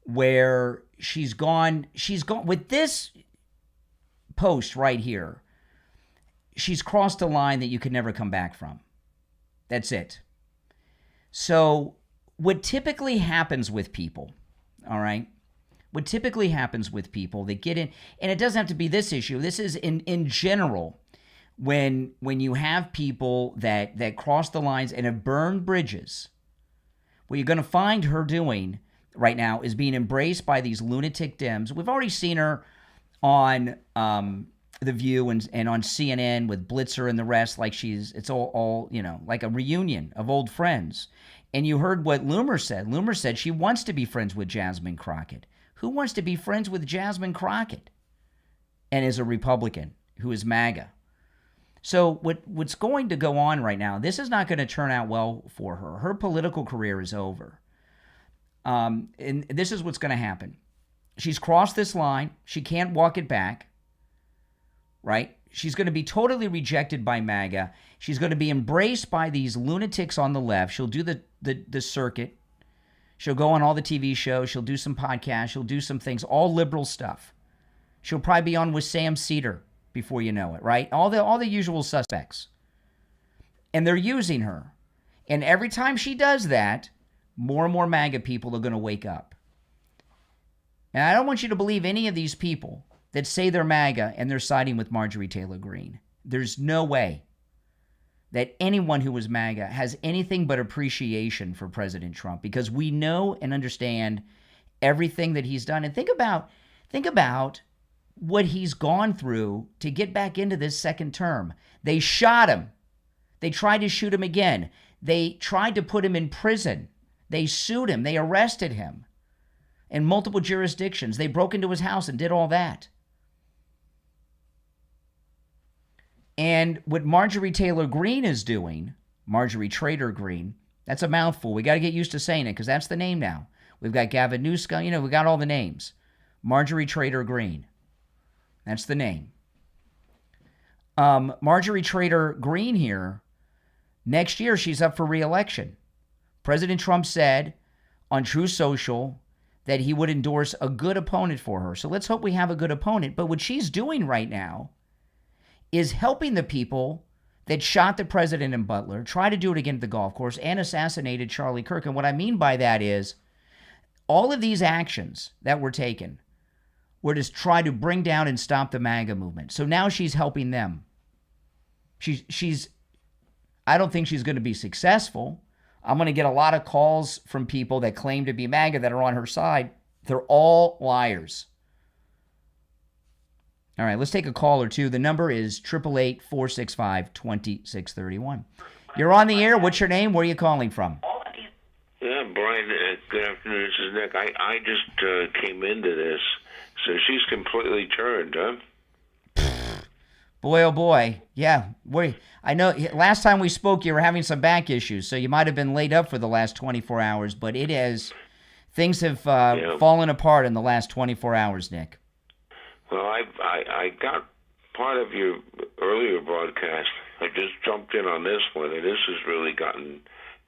where she's gone with this post right here. She's crossed a line that you can never come back from. That's it. So what typically happens with people, all right? What typically happens with people that get in, and it doesn't have to be this issue. This is in general, when you have people that cross the lines and have burned bridges, what you're going to find her doing right now is being embraced by these lunatic Dems. We've already seen her on The View and on CNN with Blitzer and the rest, like it's all like a reunion of old friends. And you heard what Loomer said. Loomer said she wants to be friends with Jasmine Crockett. Who wants to be friends with Jasmine Crockett and is a Republican who is MAGA? So what's going to go on right now, this is not going to turn out well for her. Her political career is over. And this is what's going to happen. She's crossed this line. She can't walk it back, right? She's going to be totally rejected by MAGA. She's going to be embraced by these lunatics on the left. She'll do the circuit. She'll go on all the TV shows. She'll do some podcasts. She'll do some things, all liberal stuff. She'll probably be on with Sam Cedar before you know it, right? All the usual suspects. And they're using her. And every time she does that, more and more MAGA people are going to wake up. And I don't want you to believe any of these people that say they're MAGA and they're siding with Marjorie Taylor Greene. There's no way that anyone who was MAGA has anything but appreciation for President Trump, because we know and understand everything that he's done. And think about what he's gone through to get back into this second term. They shot him. They tried to shoot him again. They tried to put him in prison. They sued him. They arrested him in multiple jurisdictions. They broke into his house and did all that. And what Marjorie Taylor Greene is doing, Marjorie Taylor Greene, that's a mouthful. We got to get used to saying it because that's the name now. We've got Gavin Newsom, we got all the names. Marjorie Taylor Greene. That's the name. Marjorie Taylor Greene here, next year she's up for re-election. President Trump said on Truth Social that he would endorse a good opponent for her. So let's hope we have a good opponent. But what she's doing right now is helping the people that shot the president in Butler, try to do it again at the golf course, and assassinated Charlie Kirk. And what I mean by that is all of these actions that were taken were to try to bring down and stop the MAGA movement. So now she's helping them. I don't think she's going to be successful. I'm going to get a lot of calls from people that claim to be MAGA that are on her side They're all liars. All right, let's take a call or two. The number is 888-465-2631. You're on the air. What's your name? Where are you calling from? Yeah, Brian, good afternoon. This is Nick. I just came into this, so she's completely turned, huh? Boy, oh boy. Yeah. I know last time we spoke, you were having some back issues, so you might have been laid up for the last 24 hours, but things have fallen apart in the last 24 hours, Nick. Well, I got part of your earlier broadcast. I just jumped in on this one, and this has really gotten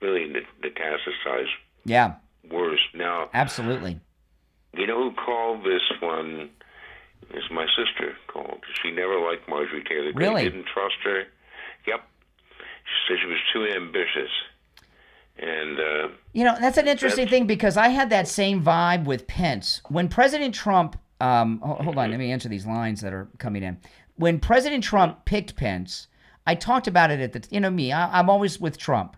metastasized. Yeah. Worse. Now, absolutely. You know who called this one? Is my sister called. She never liked Marjorie Taylor Greene. Really? Didn't trust her. Yep. She said she was too ambitious. And that's an interesting thing, because I had that same vibe with Pence. When President Trump hold on, let me answer these lines that are coming in. When President Trump picked Pence, I talked about it at I'm always with Trump.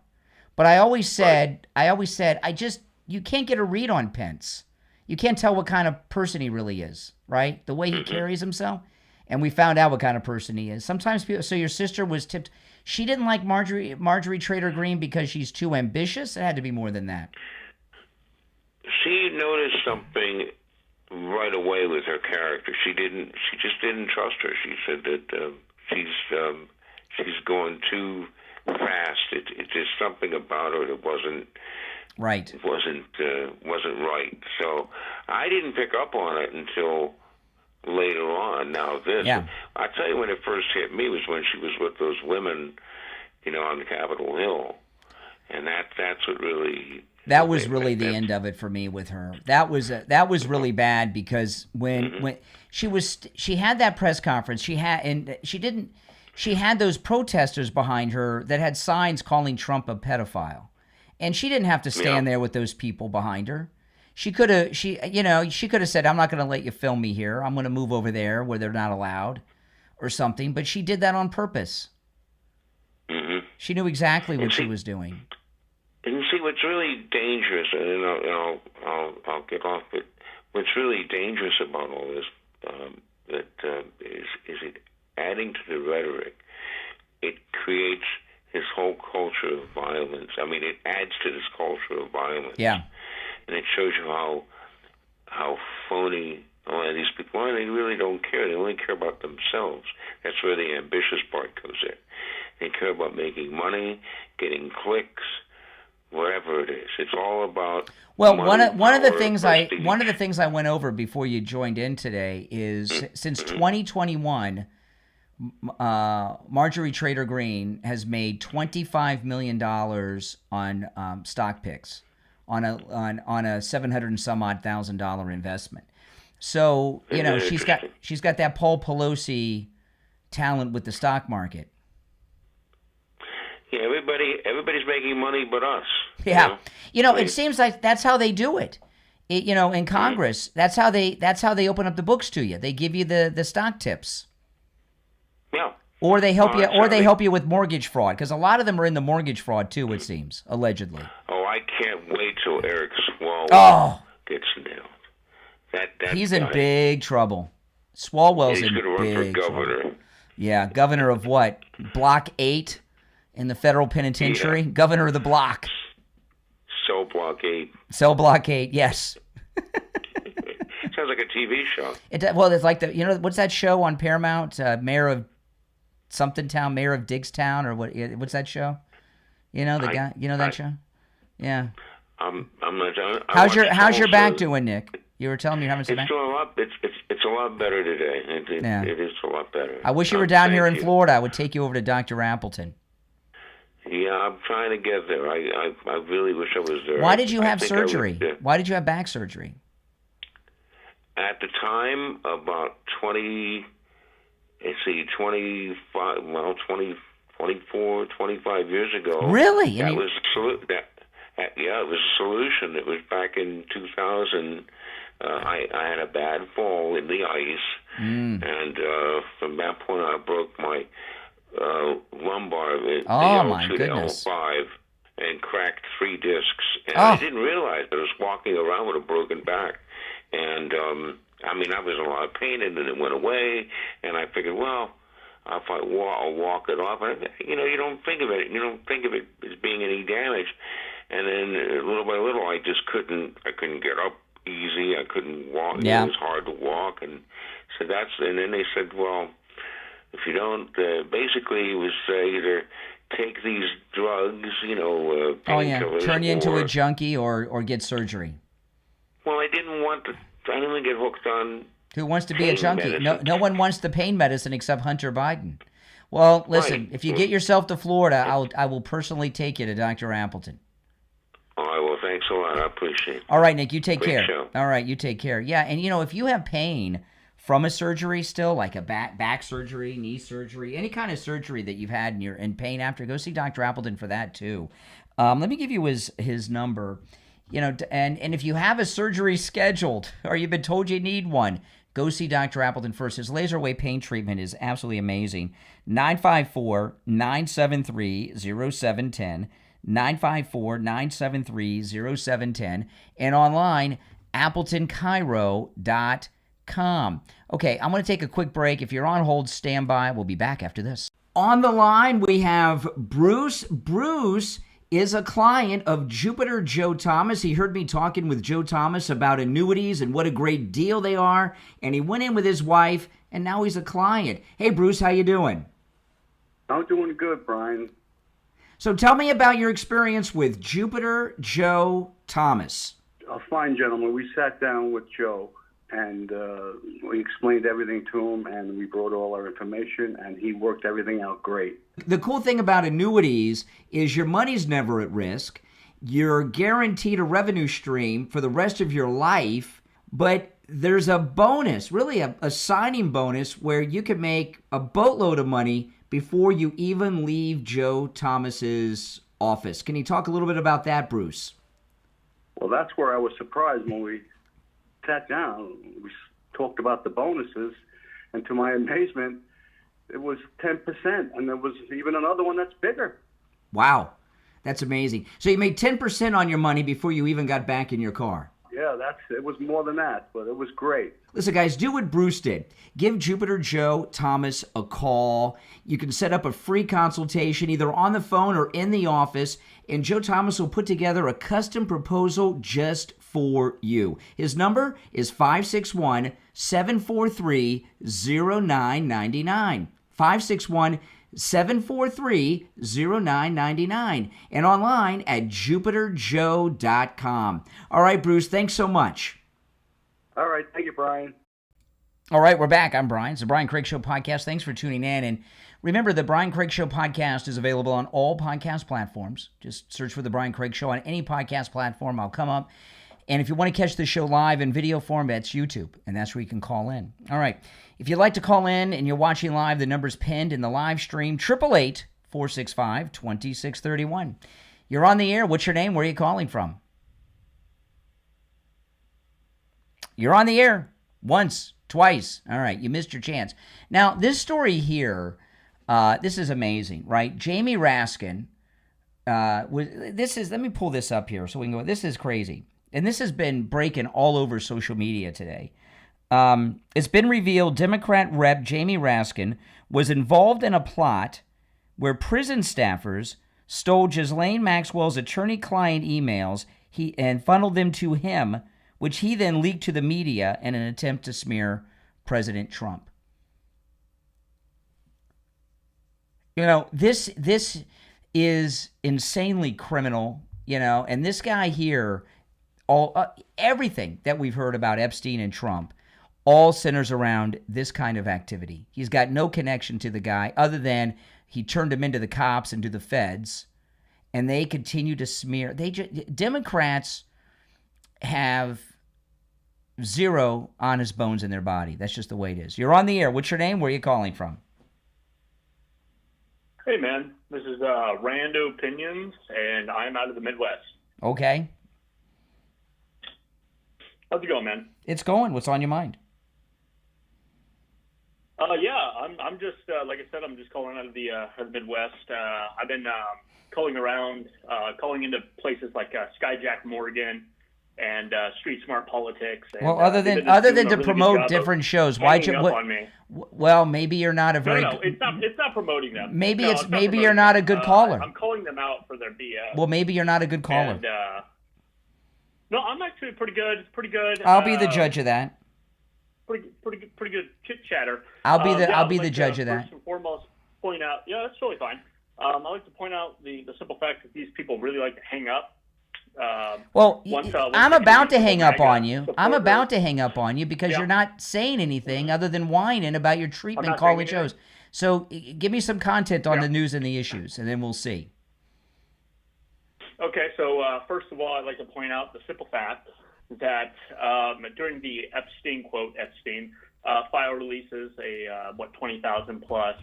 But I always said, you can't get a read on Pence. You can't tell what kind of person he really is, right? The way he carries himself. And we found out what kind of person he is. Sometimes people, so your sister was tipped. She didn't like Marjorie Taylor Greene because she's too ambitious? It had to be more than that. She noticed something right away with her character. She just didn't trust her. She said that she's going too fast. It's just something about her that wasn't right. It wasn't right. So I didn't pick up on it until later on. Now I tell you, when it first hit me was when she was with those women, on the Capitol Hill, and that's what really. That was really the end of it for me with her. That was really bad, because when she had that press conference, she had those protesters behind her that had signs calling Trump a pedophile. And she didn't have to stand there with those people behind her. She could have said, I'm not going to let you film me here. I'm going to move over there where they're not allowed or something. But she did that on purpose. Mm-hmm. She knew exactly what she was doing. And see, what's really dangerous, and I'll get off it. What's really dangerous about all this is it adding to the rhetoric. It creates this whole culture of violence. I mean, it adds to this culture of violence. Yeah. And it shows you how phony a lot of these people are. They really don't care. They only care about themselves. That's where the ambitious part comes in. They care about making money, getting clicks, whatever it is. It's all about one of the things I went over before you joined in today is since 2021, Marjorie Taylor Greene has made $25 million on stock picks on a $700 and some odd thousand investment. So she's got that Paul Pelosi talent with the stock market. Yeah, everybody's making money but us. Yeah, it seems like that's how they do it. In Congress, that's how they open up the books to you. They give you the stock tips. Yeah. Or they help you, help you with mortgage fraud, because a lot of them are in the mortgage fraud too. It seems, allegedly. Oh, I can't wait till Eric Swalwell gets nailed. He's in big trouble. Swalwell's in big trouble. He's going to run for governor. Trouble. Yeah, governor of what? Block 8 in the federal penitentiary. Yeah. Governor of the block. Cell Block 8. Cell Block 8. Yes. Sounds like a TV show. It's like what's that show on Paramount? Mayor of something town, Mayor of Diggstown, or what? What's that show? Guy. That show? Yeah. I'm not. How's your back doing, Nick? You were telling me you're having some back. It's a lot better today. It is a lot better. I wish you were down here in Florida. I would take you over to Dr. Appleton. Yeah, I'm trying to get there. I really wish I was there. Why did you have surgery? Why did you have back surgery? At the time, about 24, 25 years ago. Really? That was it was a solution. It was back in 2000. I had a bad fall in the ice, and from that point on, I broke my lumbar, the L2 to L5, and cracked 3 discs. And I didn't realize I was walking around with a broken back. And I mean, I was in a lot of pain, and then it went away. And I figured, well, if I'll walk it off. And, you know, you don't think of it. You don't think of it as being any damage. And then little by little, I just couldn't. I couldn't get up easy. I couldn't walk. Yeah. It was hard to walk. And so that's. And then they said, well, if you don't, basically, it was either take these drugs, you know, painkillers. Turn you into a junkie or get surgery. Well, I didn't want to. I didn't get hooked on. Who wants to be a pain junkie? medicine. No one wants the pain medicine except Hunter Biden. Well, listen, Right. if you get yourself to Florida, I will personally take you to Dr. Appleton. All right, well, thanks a lot. I appreciate it. All right, Nick, you take Great care. show. All right, you take care. Yeah, and you know, if you have pain from a surgery still, like a back surgery, knee surgery, any kind of surgery that you've had and you're in pain after, go see Dr. Appleton for that too. Let me give you his number. You know, and if you have a surgery scheduled or you've been told you need one, go see Dr. Appleton first. His laser wave pain treatment is absolutely amazing. 954-973-0710. 954-973-0710. And online, AppletonCairo.com. Okay, I'm going to take a quick break. If you're on hold, stand by. We'll be back after this. On the line, we have Bruce. Bruce is a client of Jupiter Joe Thomas. He heard me talking with Joe Thomas about annuities and what a great deal they are, and he went in with his wife, and now he's a client. Hey, Bruce, how you doing? I'm doing good, Brian. So tell me about your experience with Jupiter Joe Thomas. A fine gentleman. We sat down with Joe, and we explained everything to him, and we brought all our information, and he worked everything out great. The cool thing about annuities is your money's never at risk. You're guaranteed a revenue stream for the rest of your life, but there's a bonus, really a signing bonus, where you can make a boatload of money before you even leave Joe Thomas's office. Can you talk a little bit about that, Bruce? Well, that's where I was surprised when we sat down. We talked about the bonuses, and to my amazement, it was 10%, and there was even another one that's bigger. Wow, that's amazing. So you made 10% on your money before you even got back in your car. Yeah, it was more than that, but it was great. Listen, guys, do what Bruce did. Give Jupiter Joe Thomas a call. You can set up a free consultation either on the phone or in the office, and Joe Thomas will put together a custom proposal just for you. His number is 561-743-0999. 561-743-0999. And online at jupiterjoe.com. All right, Bruce, thanks so much. All right, thank you, Brian. All right, we're back. I'm Brian. It's the Brian Craig Show podcast. Thanks for tuning in. And remember, the Brian Craig Show podcast is available on all podcast platforms. Just search for the Brian Craig Show on any podcast platform. I'll come up. And if you want to catch the show live in video form, that's YouTube, and that's where you can call in. All right. If you'd like to call in and you're watching live, the number's pinned in the live stream, 888-465-2631. You're on the air. What's your name? Where are you calling from? You're on the air. Once, twice. All right, you missed your chance. Now, this story here, this is amazing, right? Jamie Raskin, let me pull this up here so we can go, this is crazy. And this has been breaking all over social media today. It's been revealed Democrat Rep. Jamie Raskin was involved in a plot where prison staffers stole Ghislaine Maxwell's attorney-client emails and funneled them to him, which he then leaked to the media in an attempt to smear President Trump. You know, this is insanely criminal, you know, and this guy here, everything that we've heard about Epstein and Trump all centers around this kind of activity. He's got no connection to the guy other than he turned him into the cops and to the feds, and they continue to smear. Democrats have zero honest bones in their body. That's just the way it is. You're on the air. What's your name? Where are you calling from? Hey, man. This is Rando Opinions, and I'm out of the Midwest. Okay. How's it going, man? It's going. What's on your mind? I'm just like I said, I'm just calling out of the Midwest. I've been calling around, calling into places like Skyjack Morgan, and Street Smart Politics. And, Well, other than to promote different shows, why hanging up on me. Well, maybe you're not a very. No, it's not promoting them. Maybe No, it's not maybe promoting you're not them. a good caller. I'm calling them out for their BS. Well, maybe you're not a good caller. And, no, I'm actually pretty good. Pretty good. I'll be the judge of that. Pretty good chit chatter. I'll be the like judge of that. First and foremost, point out. Yeah, that's totally fine. I like to point out the simple fact that these people really like to hang up. Well, I'm about to hang up MAGA on you. I'm about to hang up on you because you're not saying anything other than whining about your treatment calling shows. So give me some content on the news and the issues, and then we'll see. Okay, so first of all, I'd like to point out the simple fact that during the Epstein-file releases, 20,000 plus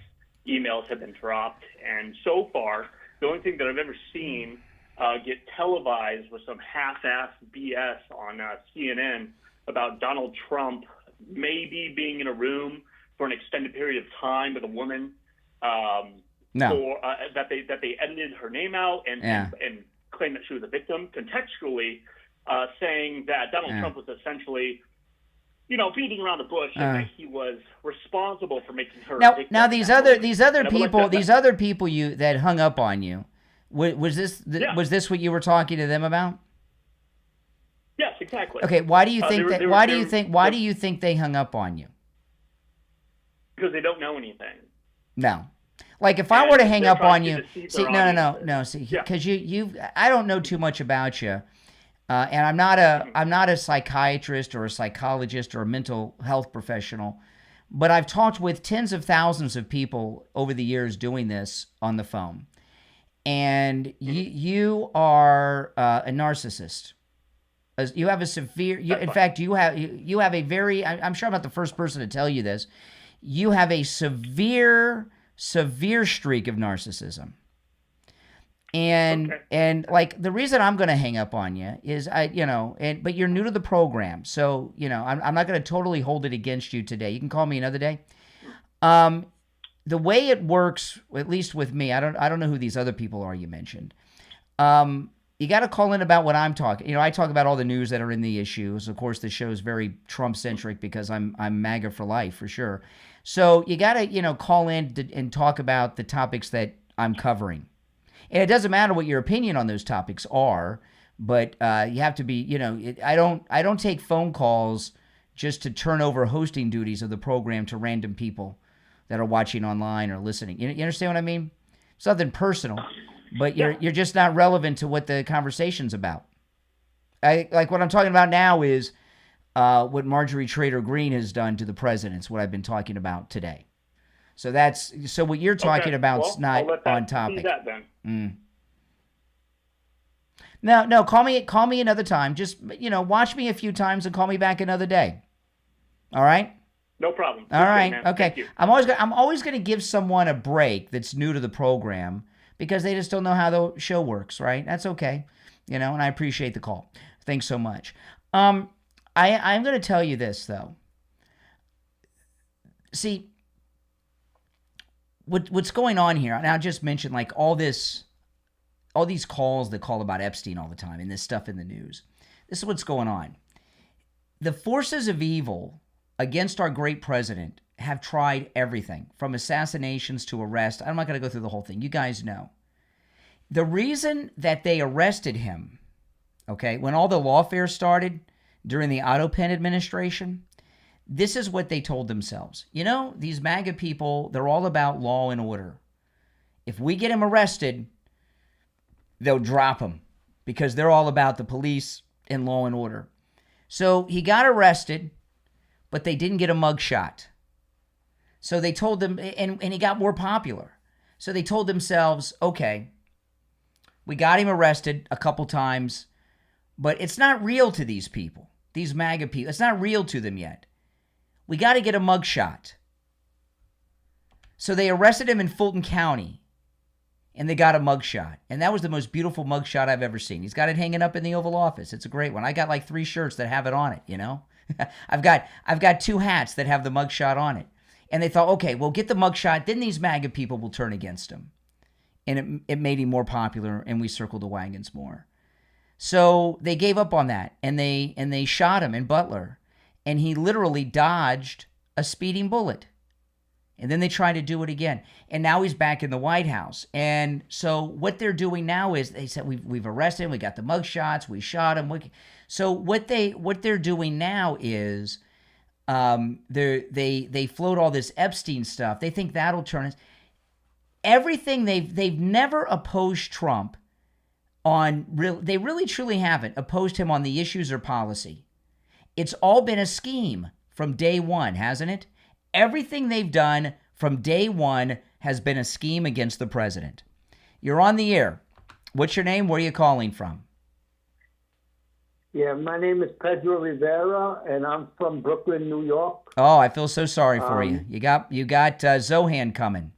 emails have been dropped, and so far, the only thing that I've ever seen get televised with some half-assed BS on CNN about Donald Trump maybe being in a room for an extended period of time with a woman. For that they edited her name out and claimed that she was a victim, contextually saying that Donald Trump was essentially, beating around the bush and that he was responsible for making her a victim. Now these other people that hung up on you. Was this what you were talking to them about? Yes, exactly. Okay, why do you think they hung up on you? Because they don't know anything. No. Like if I were to hang up on you, see, no. See, because I don't know too much about you, and I'm not a psychiatrist or a psychologist or a mental health professional, but I've talked with tens of thousands of people over the years doing this on the phone. And you are a narcissist. You have a severe. In fact, you have a very. I'm sure I'm not the first person to tell you this. You have a severe streak of narcissism. And like the reason I'm going to hang up on you is but you're new to the program, so I'm not going to totally hold it against you today. You can call me another day. The way it works, at least with me, I don't know who these other people are you mentioned. You got to call in about what I'm talking. I talk about all the news that are in the issues. Of course, the show's very Trump-centric because I'm MAGA for life, for sure. So you got to, call in and talk about the topics that I'm covering. And it doesn't matter what your opinion on those topics are, but you have to be, I don't take phone calls just to turn over hosting duties of the program to random people that are watching online or listening. You understand what I mean? It's nothing personal, but you're just not relevant to what the conversation's about. Like what I'm talking about now is what Marjorie Taylor Greene has done to the presidents, what I've been talking about today. So what you're talking about's not on topic. That then. No, call me another time. Just, watch me a few times and call me back another day. All right? No problem. All right. Man. Okay. I'm always going to give someone a break that's new to the program because they just don't know how the show works, right? That's okay. And I appreciate the call. Thanks so much. I'm going to tell you this though. See, what's going on here, and I just mentioned like all these calls that call about Epstein all the time and this stuff in the news. This is what's going on. The forces of evil against our great president have tried everything from assassinations to arrest. I'm not going to go through the whole thing. You guys know. The reason that they arrested him, when all the lawfare started during the Otto Penn administration, this is what they told themselves. These MAGA people, they're all about law and order. If we get him arrested, they'll drop him because they're all about the police and law and order. So he got arrested, but they didn't get a mugshot. So they told them, and he got more popular. So they told themselves, okay, we got him arrested a couple times, but it's not real to these people, these MAGA people. It's not real to them yet. We got to get a mugshot. So they arrested him in Fulton County, and they got a mugshot. And that was the most beautiful mugshot I've ever seen. He's got it hanging up in the Oval Office. It's a great one. I got like 3 shirts that have it on it, I've got 2 hats that have the mugshot on it. And they thought, okay, we'll get the mugshot, then these MAGA people will turn against him. And it made him more popular, and we circled the wagons more. So they gave up on that, and they shot him in Butler, and he literally dodged a speeding bullet. And then they tried to do it again, and now he's back in the White House. And so what they're doing now is they said we've arrested him, we got the mug shots, we shot him. So what they're doing now is they float all this Epstein stuff. They think that'll turn us. Everything they've never opposed Trump on they really truly haven't opposed him on the issues or policy. It's all been a scheme from day one, hasn't it? Everything they've done from day one has been a scheme against the president. You're on the air. What's your name? Where are you calling from? Yeah, my name is Pedro Rivera, and I'm from Brooklyn, New York. Oh, I feel so sorry for you. You got Zohan coming.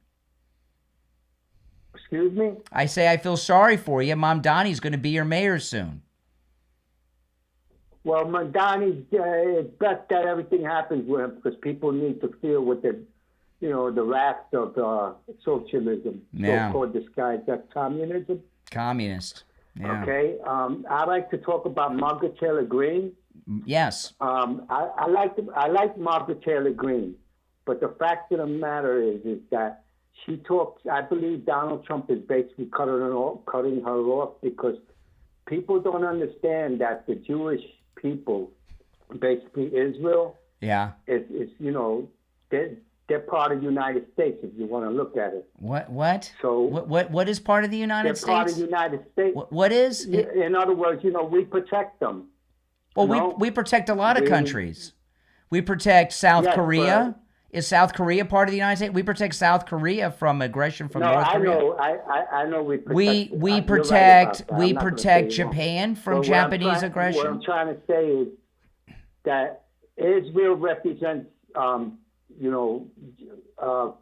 Excuse me? I say I feel sorry for you. Mom Donnie's going to be your mayor soon. Well, Donnie, it's best that everything happens with him because people need to feel with the wrath of socialism, so-called disguised as communism. Communist. Yeah. Okay. I'd like to talk about Marjorie Taylor Greene. Yes. I like Marjorie Taylor Greene, but the fact of the matter is that she talks. I believe Donald Trump is basically cutting her off because people don't understand that the Jewish people, basically Israel, is they're part of the United States if you want to look at it. What? So what is part of the United States? They're part of the United States. What is? In other words, we protect them. Well, we protect a lot of countries. We protect South Korea. Is South Korea part of the United States? We protect South Korea from aggression from North Korea. I know we protect. We protect Japan from Japanese aggression. What I'm trying to say is that Israel represents,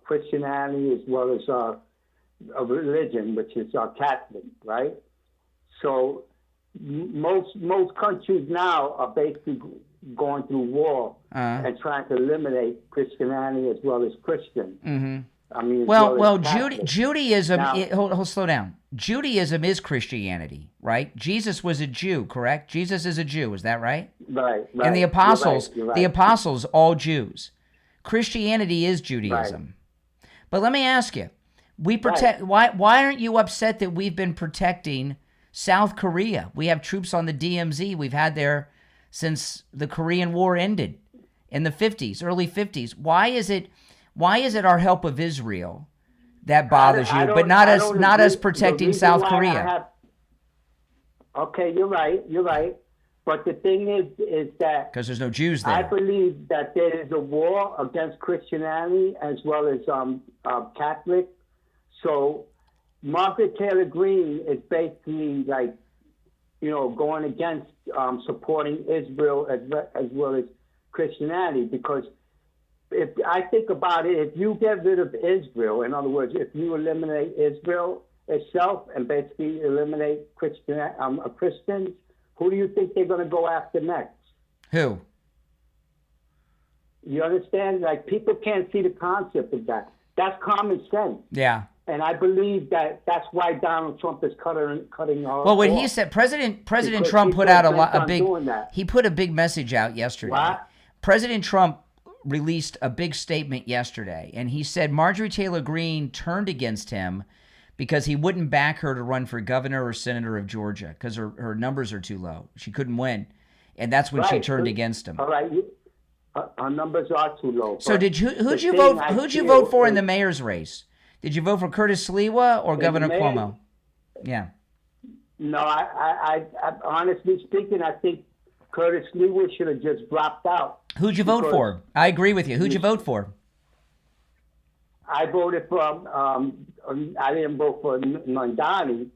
Christianity as well as a religion, which is Catholic, right? So most countries now are basically going through war and trying to eliminate Christianity as well as Christians. Mm-hmm. I mean, Judaism. Slow down. Judaism is Christianity, right? Jesus was a Jew, correct? Jesus is a Jew. Is that right? Right. And the apostles, you're right. the apostles, all Jews. Christianity is Judaism. Right. But let me ask you: we protect. Why aren't you upset that we've been protecting South Korea? We have troops on the DMZ. We've had there since the Korean War ended in the 50s, early 50s. Why is it our help of Israel that bothers you, but not us protecting South Korea? Okay, you're right. But the thing is that because there's no Jews there. I believe that there is a war against Christianity as well as Catholic. So Marjorie Taylor Greene is basically going against supporting Israel as well as Christianity, because if I think about it, if you get rid of Israel, in other words, if you eliminate Israel itself and basically eliminate Christians, who do you think they're going to go after next? Who? You understand? People can't see the concept of that. That's common sense. Yeah. And I believe that's why Donald Trump is cutting off. Well, what he said, President Trump put out he put a big message out yesterday. What? President Trump released a big statement yesterday, and he said Marjorie Taylor Greene turned against him because he wouldn't back her to run for governor or senator of Georgia because her numbers are too low. She couldn't win, and that's when she turned against him. All right, our numbers are too low. So who'd you vote for in the mayor's race? Did you vote for Curtis Sliwa or Governor Cuomo? Yeah. No, I honestly speaking, I think Curtis Sliwa should have just dropped out. Who'd you vote for? I agree with you. Who'd you vote for? I voted for. I didn't vote for Mondani.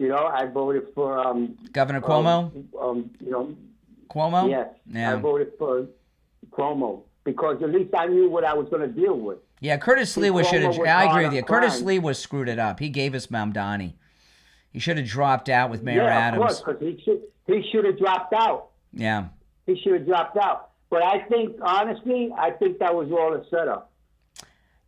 I voted for Governor Cuomo. Cuomo. Yes. Yeah. I voted for Cuomo because at least I knew what I was going to deal with. Yeah, Curtis Sliwa should have. I agree with you. Curtis Sliwa screwed it up. He gave us Mamdani. He should have dropped out with Mayor Adams. Yeah, of course, because he should have dropped out. Yeah. He should have dropped out. But I think, honestly, that was all a setup.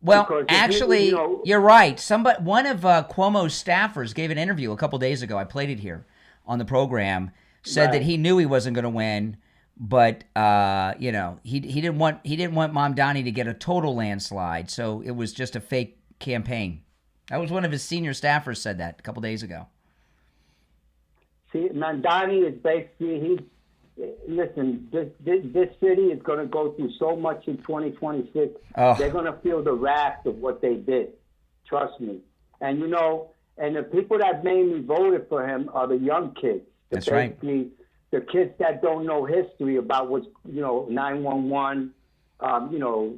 Well, actually, you're right. One of Cuomo's staffers gave an interview a couple days ago. I played it here on the program, said that he knew he wasn't going to win, but you know, he didn't want Mamdani to get a total landslide, so it was just a fake campaign. That was one of his senior staffers said that a couple days ago. See, Mamdani is basically listen. This city is going to go through so much in 2026. Oh. They're going to feel the wrath of what they did. Trust me. And you know, and the people that mainly voted for him are the young kids. That's right. Basically, the kids that don't know history about what's, you know, 911, you know,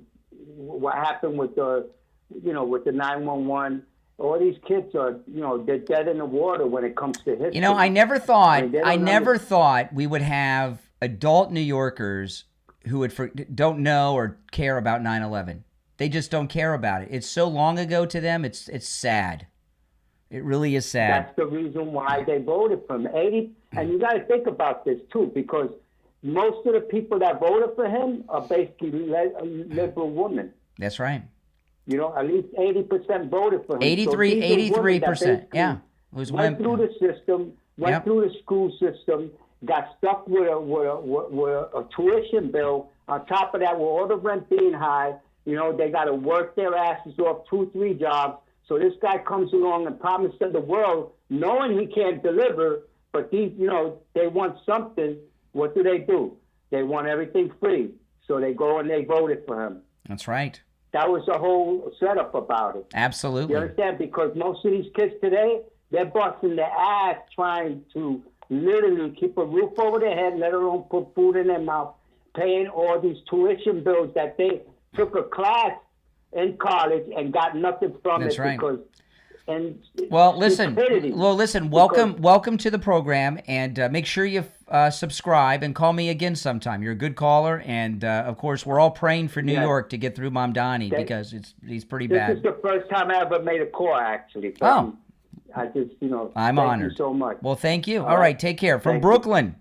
what happened with the 911. All these kids are, you know, they're dead in the water when it comes to history. You know, I never thought we would have adult New Yorkers who don't know or care about 9/11. They just don't care about it. It's so long ago to them. It's sad. It really is sad. That's the reason why they voted for him. And you got to think about this too, because most of the people that voted for him are basically liberal women. That's right. You know, at least 80% voted for him. 83%. Yeah, it was went through the system, went through the school system, got stuck with a tuition bill. On top of that, with all the rent being high, you know, they got to work their asses off 2-3 jobs. So this guy comes along and promises the world, knowing he can't deliver, but these, you know, they want something. What do? They want everything free. So they go and they voted for him. That's right. That was the whole setup about it. Absolutely. You understand? Because most of these kids today, they're busting their ass trying to literally keep a roof over their head, let alone put food in their mouth, paying all these tuition bills that they took a class in college and got nothing from That's it. right. Because, listen. Welcome to the program, and make sure you subscribe and call me again sometime. You're a good caller, and of course, we're all praying for New York to get through Mamdani because he's pretty bad. This is the first time I ever made a call, actually. Oh, I just, you know, I'm honored. Thank you so much. Well, thank you. All right, take care. From Brooklyn,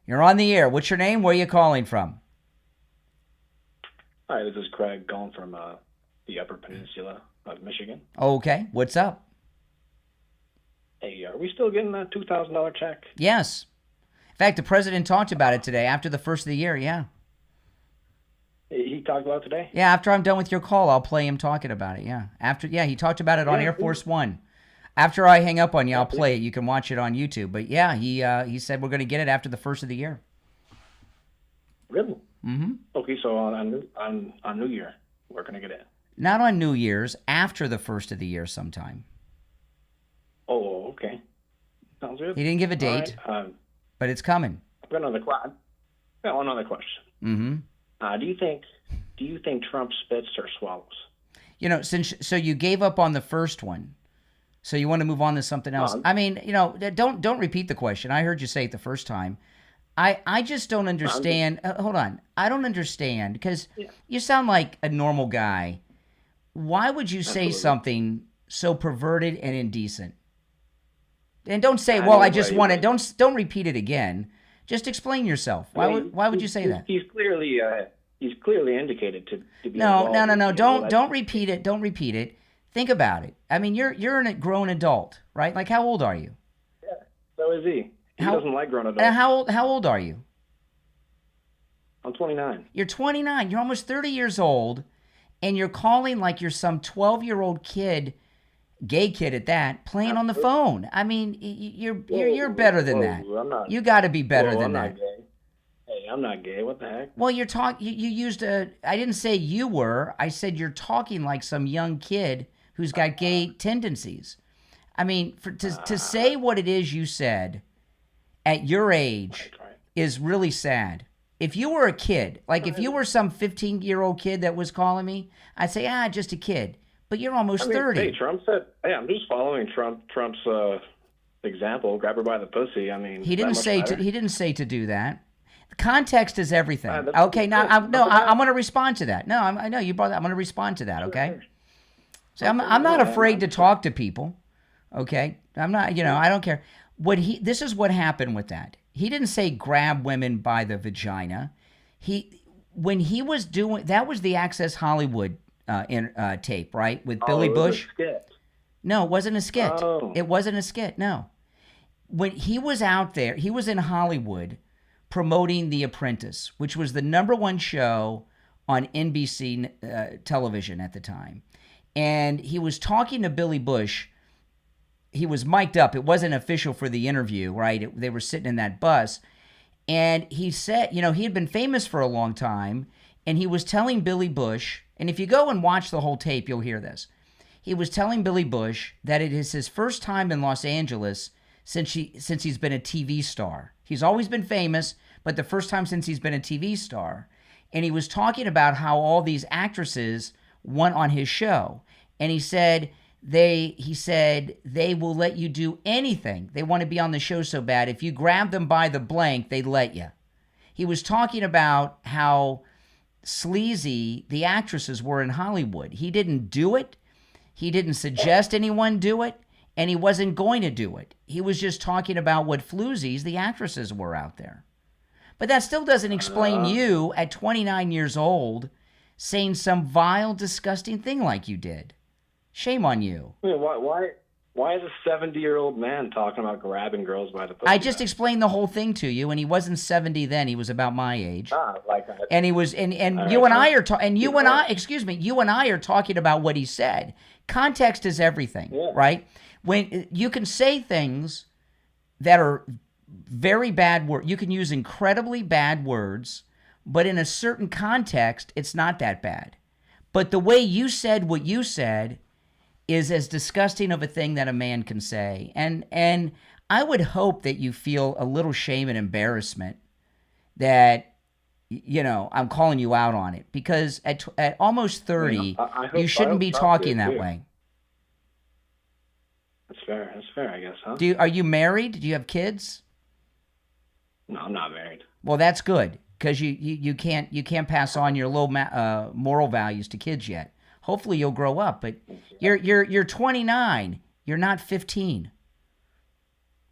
you're on the air. What's your name? Where are you calling from? Hi, this is Craig calling from the Upper Peninsula of Michigan. Okay, what's up? Hey, are we still getting that $2,000 check? Yes. In fact, the president talked about it today after the first of the year, yeah. He talked about it today? Yeah, after I'm done with your call, I'll play him talking about it, yeah. He talked about it on Air Force One. After I hang up on you, I'll play it. You can watch it on YouTube. But yeah, he said we're going to get it after the first of the year. Really? Mm-hmm. Okay, so on New Year, we're going to get it. Not on New Year's, after the first of the year sometime. Oh, okay. Sounds good. He didn't give a date, but it's coming. I've got one other question. Mm-hmm. Do you think Trump spits or swallows? You know, so you gave up on the first one, so you want to move on to something else. I mean, you know, don't repeat the question. I heard you say it the first time. I just don't understand. Hold on. I don't understand because you sound like a normal guy. Why would you say something so perverted and indecent? And don't say, "Well, I just want to." Don't repeat it again. Just explain yourself. Why would you say that? He's clearly indicated to be. No. Don't repeat it. Don't repeat it. Think about it. I mean, you're a grown adult, right? Like, how old are you? Yeah, so is he. He doesn't like grown adults. How old are you? I'm 29. You're 29. You're almost 30 years old, and you're calling like you're some 12-year-old kid, gay kid at that, playing on the phone. I mean, you're better than that. You got to be better than that. I'm not gay. Hey, I'm not gay. What the heck? Well, you used I didn't say you were. I said you're talking like some young kid who's got gay tendencies. I mean, to say what it is you said at your age is really sad. If you were a kid, like if you were some 15-year-old kid that was calling me, I'd say, just a kid. But you're almost 30. Hey, Trump said, hey, I'm just following Trump's example. Grab her by the pussy. I mean, he didn't say to do that. The context is everything. Okay, now I'm going to respond to that. No, I know you brought that. I'm going to respond to that. Okay. So I'm not afraid to talk to people. Okay, I'm not. You know, I don't care. This is what happened with that. He didn't say grab women by the vagina. When he was doing that was the Access Hollywood tape, right, with Billy Bush. It was a skit. No, it wasn't a skit. Oh. It wasn't a skit. No. when he was out there, he was in Hollywood promoting The Apprentice, which was the #1 show on NBC television at the time. And he was talking to Billy Bush. He was mic'd up. It wasn't official for the interview, right? They were sitting in that bus. And he said, he had been famous for a long time. And he was telling Billy Bush, and if you go and watch the whole tape, you'll hear this. He was telling Billy Bush that it is his first time in Los Angeles since he's been a TV star. He's always been famous, but the first time since he's been a TV star. And he was talking about how all these actresses want on his show. And he said they will let you do anything. They want to be on the show so bad. If you grab them by the blank, they'd let you. He was talking about how sleazy the actresses were in Hollywood. He didn't do it. He didn't suggest anyone do it. And he wasn't going to do it. He was just talking about what floozies the actresses were out there. But that still doesn't explain you at 29 years old saying some vile, disgusting thing like you did. Shame on you. I mean, why is a 70-year-old man talking about grabbing girls by the pussy? I just explained the whole thing to you, and he wasn't 70 then. He was about my age. Like that. And he was, and you and I are you and I are talking about what he said. Context is everything, right? When you can say things that are very bad words, you can use incredibly bad words, but in a certain context, it's not that bad. But the way you said what you said is as disgusting of a thing that a man can say. And I would hope that you feel a little shame and embarrassment that, I'm calling you out on it. Because at almost 30, you shouldn't be talking that way. That's fair, I guess, huh? Are you married? Do you have kids? No, I'm not married. Well, that's good, because you can't pass on your low moral values to kids yet. Hopefully you'll grow up, but you're 29. You're not 15.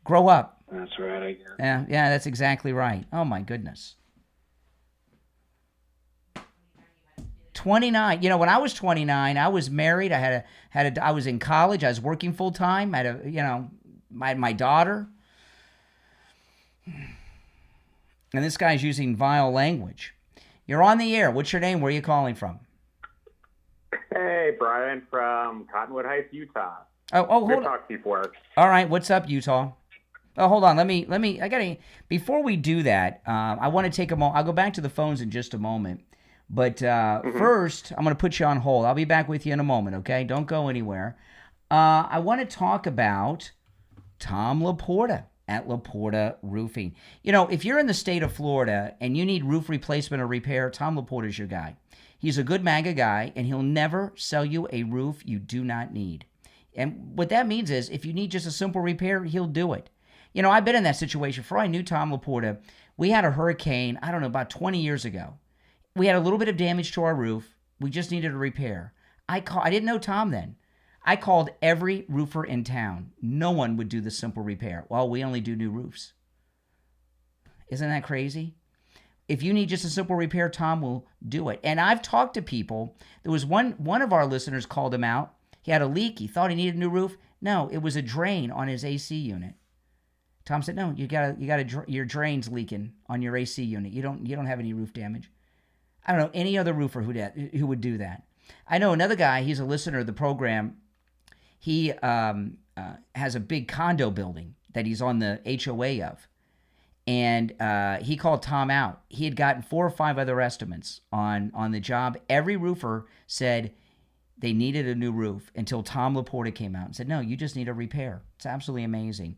Grow up. That's right, I guess. Yeah, that's exactly right. Oh my goodness. 29. When I was 29, I was married. I was in college. I was working full time. I had my daughter. And this guy's using vile language. You're on the air. What's your name? Where are you calling from? Hey, Brian from Cottonwood Heights, Utah. Oh, hold on. Talk before. All right, what's up, Utah? Oh, hold on. Before we do that, I want to take a moment. I'll go back to the phones in just a moment. But first, I'm going to put you on hold. I'll be back with you in a moment, okay? Don't go anywhere. I want to talk about Tom Laporta at Laporta Roofing. If you're in the state of Florida and you need roof replacement or repair, Tom Laporta is your guy. He's a good MAGA guy, and he'll never sell you a roof you do not need. And what that means is if you need just a simple repair, he'll do it. I've been in that situation. Before I knew Tom Laporta, we had a hurricane, about 20 years ago. We had a little bit of damage to our roof. We just needed a repair. I didn't know Tom then. I called every roofer in town. No one would do the simple repair. Well, we only do new roofs. Isn't that crazy? If you need just a simple repair, Tom will do it. And I've talked to people. There was one of our listeners called him out. He had a leak. He thought he needed a new roof. No, it was a drain on his AC unit. Tom said, "No, your drain's leaking on your AC unit. You don't have any roof damage." I don't know any other roofer who would do that. I know another guy. He's a listener of the program. He has a big condo building that he's on the HOA of. And he called Tom out. He had gotten 4 or 5 other estimates on the job. Every roofer said they needed a new roof until Tom Laporta came out and said, "No, you just need a repair." It's absolutely amazing.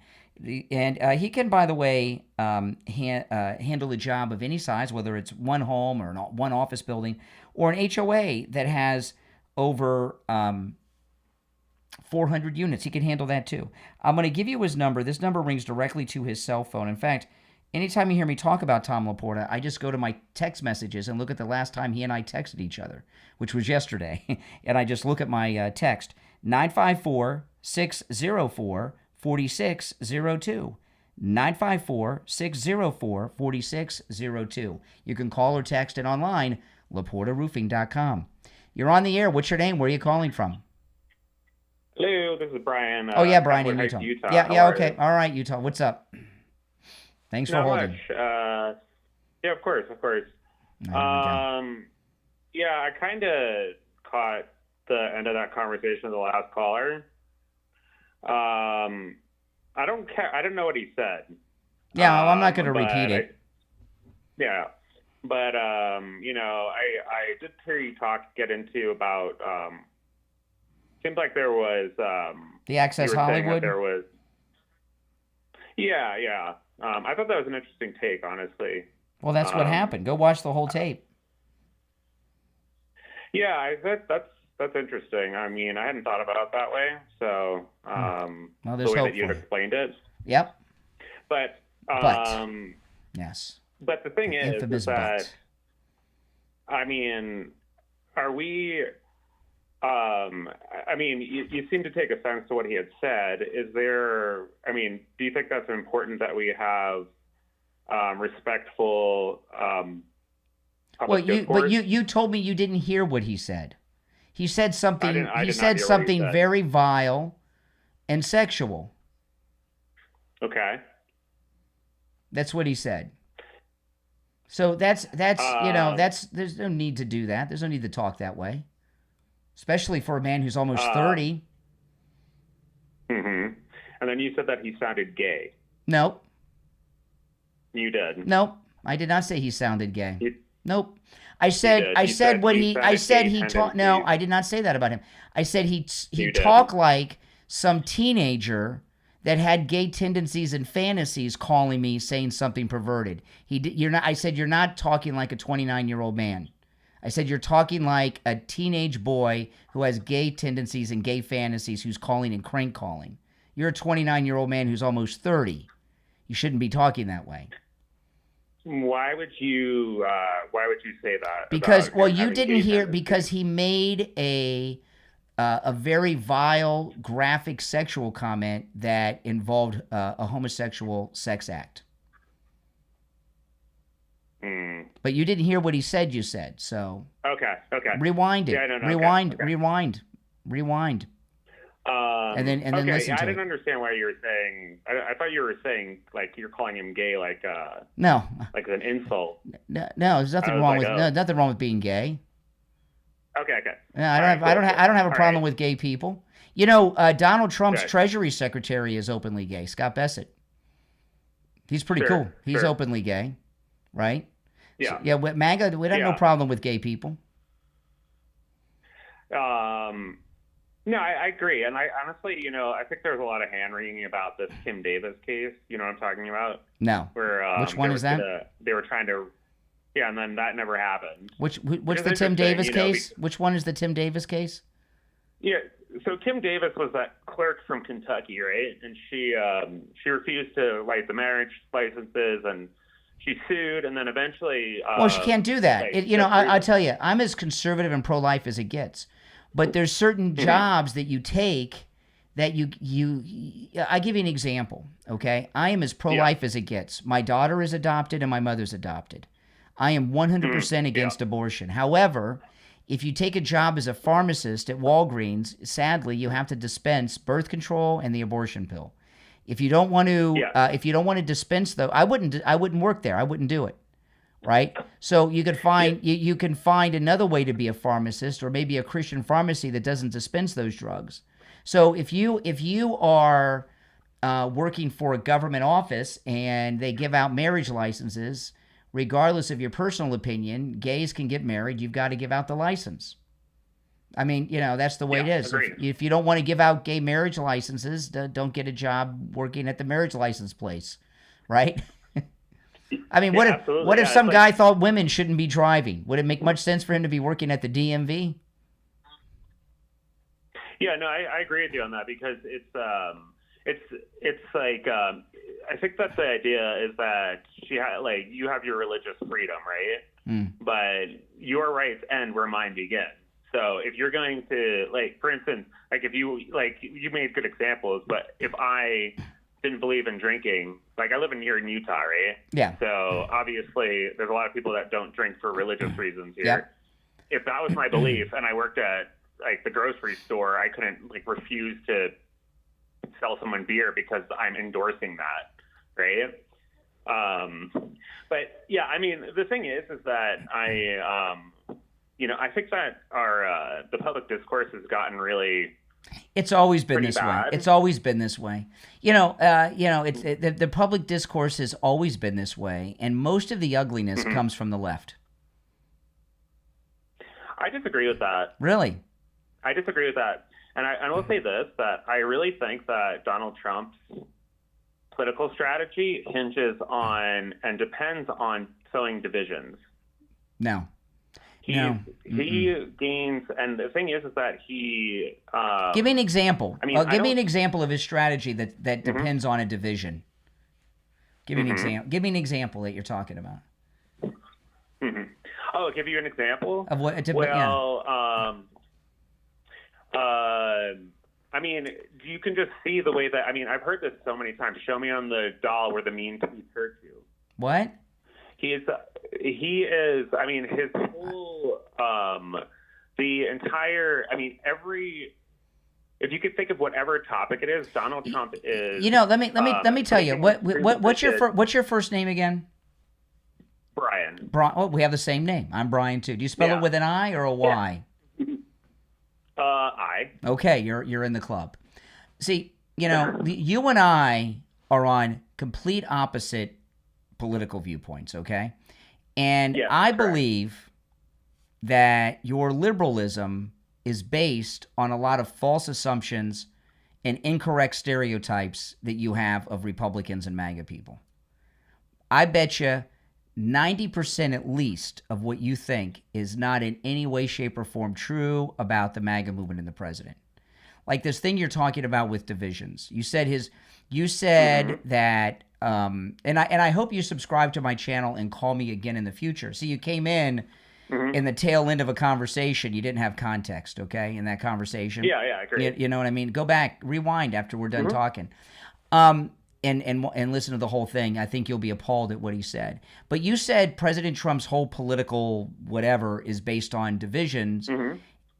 And he can, by the way, handle a job of any size, whether it's one home or one office building or an HOA that has over 400 units. He can handle that too. I'm going to give you his number. This number rings directly to his cell phone. In fact, anytime you hear me talk about Tom Laporta, I just go to my text messages and look at the last time he and I texted each other, which was yesterday. And I just look at my text, 954-604-4602. 954-604-4602. You can call or text it online, laportaroofing.com. You're on the air. What's your name? Where are you calling from? Hello, this is Brian. Oh yeah, Brian in Cottonwood Utah. Heights, Yeah, How are okay. you? All right, Utah. What's up? Thanks for Not holding. much. Yeah, of course. Yeah, I kind of caught the end of that conversation with the last caller. I don't care. I don't know what he said. Yeah, well, I'm not going to repeat it. Yeah, but you know, I did hear you get into about. Seems like there was the Access you were saying that Hollywood. There was. Yeah. I thought that was an interesting take, honestly. Well, that's what happened. Go watch the whole tape. Yeah, that's interesting. I mean, I hadn't thought about it that way. So, Well, the there's way hope that you'd for it. explained it. Yep. But yes. But the thing is Infamous that, I mean, are we? I mean, you seem to take offense to what he had said. Is there? I mean, do you think that's important that we have respectful? Well, you told me you didn't hear what he said. He said something. He said something very vile and sexual. Okay. That's what he said. So that's you know, there's no need to do that. There's no need to talk that way, especially for a man who's almost 30. Mm-hmm. And then you said that he sounded gay. Nope. You did. Nope. I did not say he sounded gay. Nope. I said what he talked. No, I did not say that about him. I said he talked like some teenager that had gay tendencies and fantasies calling me saying something perverted. I said you're not talking like a 29-year-old man. I said you're talking like a teenage boy who has gay tendencies and gay fantasies who's calling and crank calling. You're a 29-year-old man who's almost 30. You shouldn't be talking that way. Why would you say that? Because you didn't hear, because he made a very vile, graphic, sexual comment that involved a homosexual sex act. But you didn't hear what he said. You said so. Okay. Rewind it. Yeah, no, rewind. okay. Rewind. And then listen to I didn't it. understand why you were saying. I thought you were saying like you're calling him gay, like No. like an insult. No, there's nothing wrong with nothing wrong with being gay. Okay. No, I don't have a problem with gay people. You know, Donald Trump's Treasury Secretary is openly gay, Scott Bessent. He's pretty cool. He's openly gay, right? Yeah. So, with MAGA, we have no problem with gay people. No, I agree, and I honestly, you know, I think there's a lot of hand wringing about this Kim Davis case. You know what I'm talking about? No. Where which one is that? They were trying to, and then that never happened. What's the Tim Davis case? Which one is the Tim Davis case? Yeah, so Kim Davis was that clerk from Kentucky, right? And she refused to write the marriage licenses, and she sued, and then eventually. Well, she can't do that. I tell you, I'm as conservative and pro-life as it gets. But there's certain jobs that you take that I give you an example, okay? I am as pro-life as it gets. My daughter is adopted and my mother's adopted. I am 100% against abortion. However, if you take a job as a pharmacist at Walgreens, sadly, you have to dispense birth control and the abortion pill. If you don't want to, dispense though, I wouldn't work there. I wouldn't do it. Right, so you could find you can find another way to be a pharmacist, or maybe a Christian pharmacy that doesn't dispense those drugs. So if you are working for a government office and they give out marriage licenses, regardless of your personal opinion, gays can get married. You've got to give out the license. I mean, you know, that's the way it is. If you don't want to give out gay marriage licenses, don't get a job working at the marriage license place, right? I mean, what if some guy thought women shouldn't be driving? Would it make much sense for him to be working at the DMV? Yeah, no, I agree with you on that, because it's like I think that the idea is that you have your religious freedom, right? But your rights end where mine begin. So if you're going to, like, for instance, like if you made good examples, but if I didn't believe in drinking, like I live here in Utah, right? Yeah. So obviously there's a lot of people that don't drink for religious reasons here. Yep. If that was my belief and I worked at like the grocery store, I couldn't like refuse to sell someone beer because I'm endorsing that, right? But yeah, I mean, the thing is that I think that the public discourse has gotten really. It's always been this bad. way. It's always been this way. The public discourse has always been this way, and most of the ugliness comes from the left. I disagree with that. Really? I disagree with that. And I will say this, that I really think that Donald Trump's political strategy hinges on and depends on sowing divisions. No. He gains, and the thing is that he... give me an example. Give me an example of his strategy that depends on a division. Give me an example. Give me an example that you're talking about. Oh, I'll give you an example? Of what? I mean, you can just see the way that, I mean, I've heard this so many times. Show me on the doll where the mean tweets hurt you. What? He is, I mean, his whole, the entire, I mean, if you could think of whatever topic it is, Donald Trump is. Let me tell you, what's your first name again? Brian. Oh, we have the same name. I'm Brian too. Do you spell it with an I or a Y? I. Okay, you're in the club. See, you and I are on complete opposite political viewpoints, okay? And I believe that your liberalism is based on a lot of false assumptions and incorrect stereotypes that you have of Republicans and MAGA people. I bet you 90% at least of what you think is not in any way, shape, or form true about the MAGA movement and the president. Like this thing you're talking about with divisions. You said that, and I hope you subscribe to my channel and call me again in the future. See, you came in the tail end of a conversation. You didn't have context, okay, in that conversation. Yeah, I agree. You know what I mean? Go back, rewind after we're done talking. And listen to the whole thing. I think you'll be appalled at what he said. But you said President Trump's whole political whatever is based on divisions.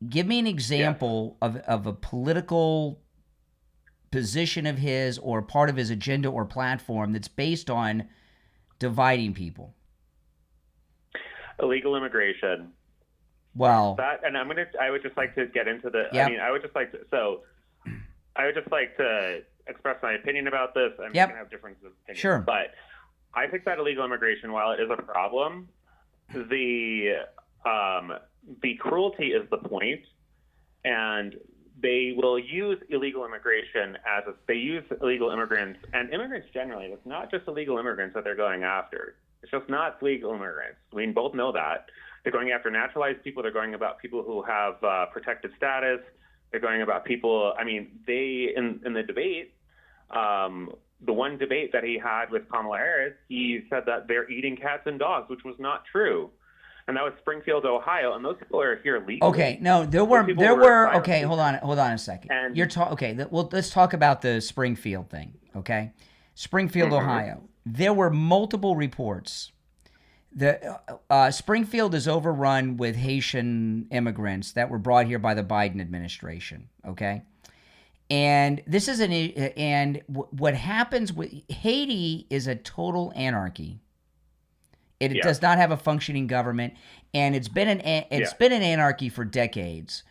Give me an example of a political position of his or part of his agenda or platform that's based on dividing people. Illegal immigration. Well, that, and I would just like to get into the. Yep. I mean, I would just like to express my opinion about this. I'm going to have differences of opinion. Sure. But I think that illegal immigration, while it is a problem, the cruelty is the point, and they will use illegal immigration they use illegal immigrants and immigrants generally. It's not just illegal immigrants that they're going after. It's just not legal immigrants. We both know that. They're going after naturalized people. They're going about people who have protected status. They're going about people. I mean, in the debate, the one debate that he had with Kamala Harris, he said that they're eating cats and dogs, which was not true. And that was Springfield, Ohio, and those people are here legally. Okay, no, there were. Okay, hold on a second. And let's talk about the Springfield thing. Okay, Springfield, Ohio. There were multiple reports. The Springfield is overrun with Haitian immigrants that were brought here by the Biden administration. Okay, and this is what happens with Haiti is a total anarchy. It does not have a functioning government, and it's been an anarchy for decades.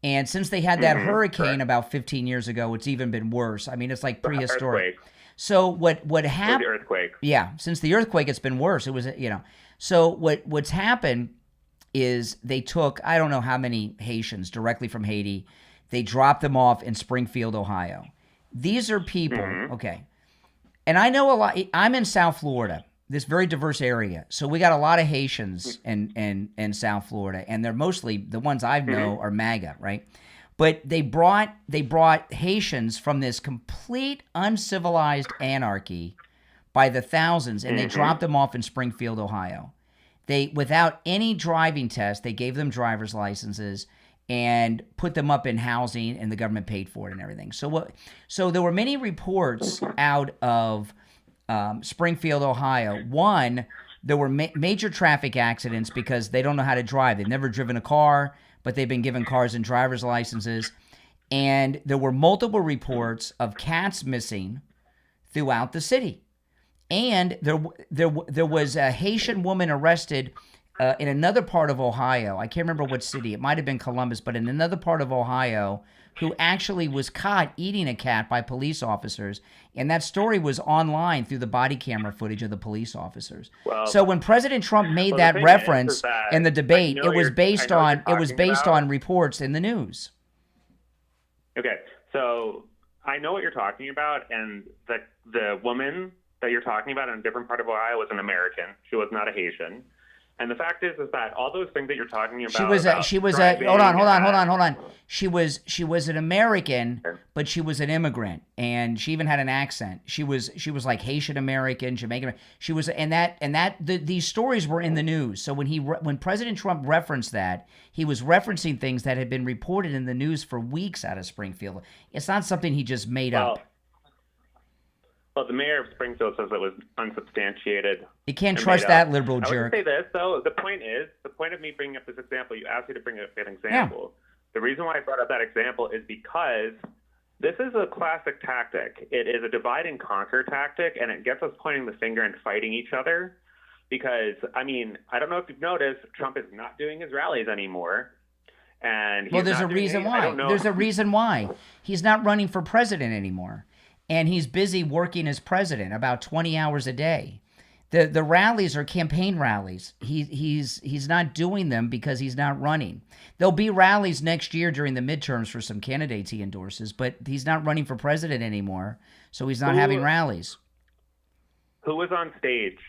And since they had that hurricane about 15 years ago, it's even been worse. I mean, it's like prehistoric. So what happened? The earthquake. Yeah, since the earthquake, it's been worse. It was So what's happened is they took I don't know how many Haitians directly from Haiti. They dropped them off in Springfield, Ohio. These are people, okay. And I know a lot. I'm in South Florida. This very diverse area. So we got a lot of Haitians in South Florida, and they're mostly the ones I know are MAGA, right? But they brought Haitians from this complete uncivilized anarchy by the thousands, and they dropped them off in Springfield, Ohio. They, without any driving test, they gave them driver's licenses and put them up in housing, and the government paid for it and everything. So there were many reports out of Springfield, Ohio. One, there were major traffic accidents because they don't know how to drive. They've never driven a car, but they've been given cars and driver's licenses. And there were multiple reports of cats missing throughout the city. And there was a Haitian woman arrested in another part of Ohio. I can't remember what city. It might have been Columbus, but in another part of Ohio, who actually was caught eating a cat by police officers. And that story was online through the body camera footage of the police officers. Well, so when President Trump made that reference in the debate, it was based on reports in the news. Okay, so I know what you're talking about, and the woman that you're talking about in a different part of Ohio was an American. She was not a Haitian. And the fact is that all those things that you're talking about. She was hold on. She was an American, but she was an immigrant, and she even had an accent. She was like Haitian American, Jamaican. She was, these stories were in the news. So when President Trump referenced that, he was referencing things that had been reported in the news for weeks out of Springfield. It's not something he just made up. Well, the mayor of Springfield says it was unsubstantiated. You can't trust that liberal jerk. I would say this, though. The point of me bringing up this example, you asked me to bring up an example. Yeah. The reason why I brought up that example is because this is a classic tactic. It is a divide and conquer tactic, and it gets us pointing the finger and fighting each other. Because, I mean, I don't know if you've noticed, Trump is not doing his rallies anymore. And there's a reason why. There's a reason why. He's not running for president anymore. And he's busy working as president about 20 hours a day. The rallies are campaign rallies. He's not doing them because he's not running. There'll be rallies next year during the midterms for some candidates he endorses, but he's not running for president anymore, so he's not having rallies. Who was on stage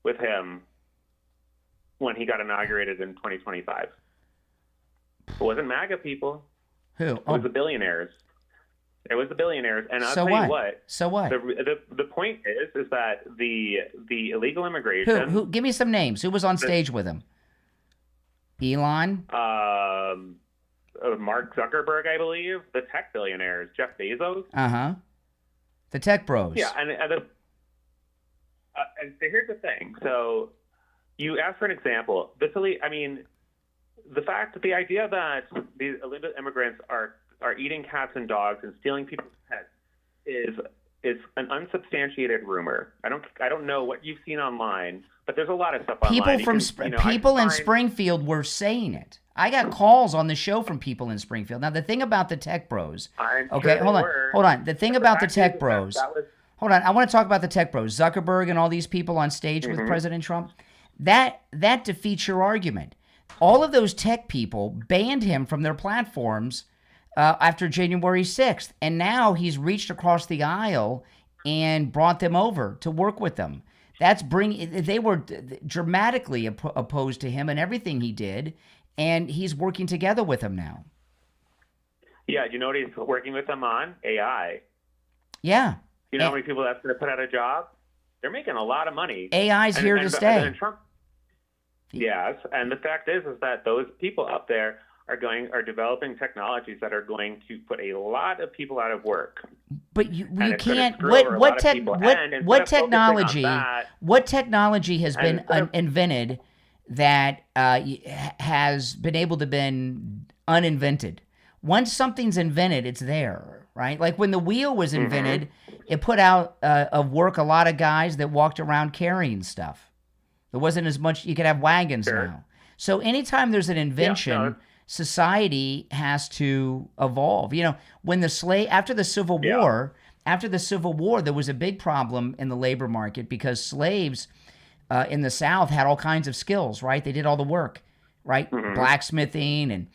with him when he got inaugurated in 2025? It wasn't MAGA people. Who? It was the billionaires. It was the billionaires, and I'll tell you what. So what? The point is that the illegal immigration. Who? Give me some names. Who was on stage with him? Elon. Mark Zuckerberg, I believe. The tech billionaires, Jeff Bezos. The tech bros. Yeah, and so here's the thing. So you asked for an example. The idea that these illegal immigrants are eating cats and dogs and stealing people's pets is an unsubstantiated rumor. I don't know what you've seen online, but there's a lot of stuff online. People in Springfield were saying it. I got calls on the show from people in Springfield. Now the thing about the tech bros. Hold on. The thing about the tech bros. Hold on. I want to talk about the tech bros. Zuckerberg and all these people on stage with President Trump. That defeats your argument. All of those tech people banned him from their platforms after January 6th. And now he's reached across the aisle and brought them over to work with them. They were dramatically opposed to him and everything he did, and he's working together with them now. Yeah, do you know what he's working with them on? AI. Yeah. You know how many people that's going to put out a job? They're making a lot of money. AI's here to stay. And Trump, yes, and the fact is that those people up there are developing technologies that are going to put a lot of people out of work. But you can't. What technology has been invented that has been able to been uninvented? Once something's invented, it's there, right? Like when the wheel was invented, it put out of work a lot of guys that walked around carrying stuff. There wasn't as much. You could have wagons now. So anytime there's an invention, society has to evolve. You know, when after the Civil War, there was a big problem in the labor market because slaves in the South had all kinds of skills, right? They did all the work, right? Blacksmithing and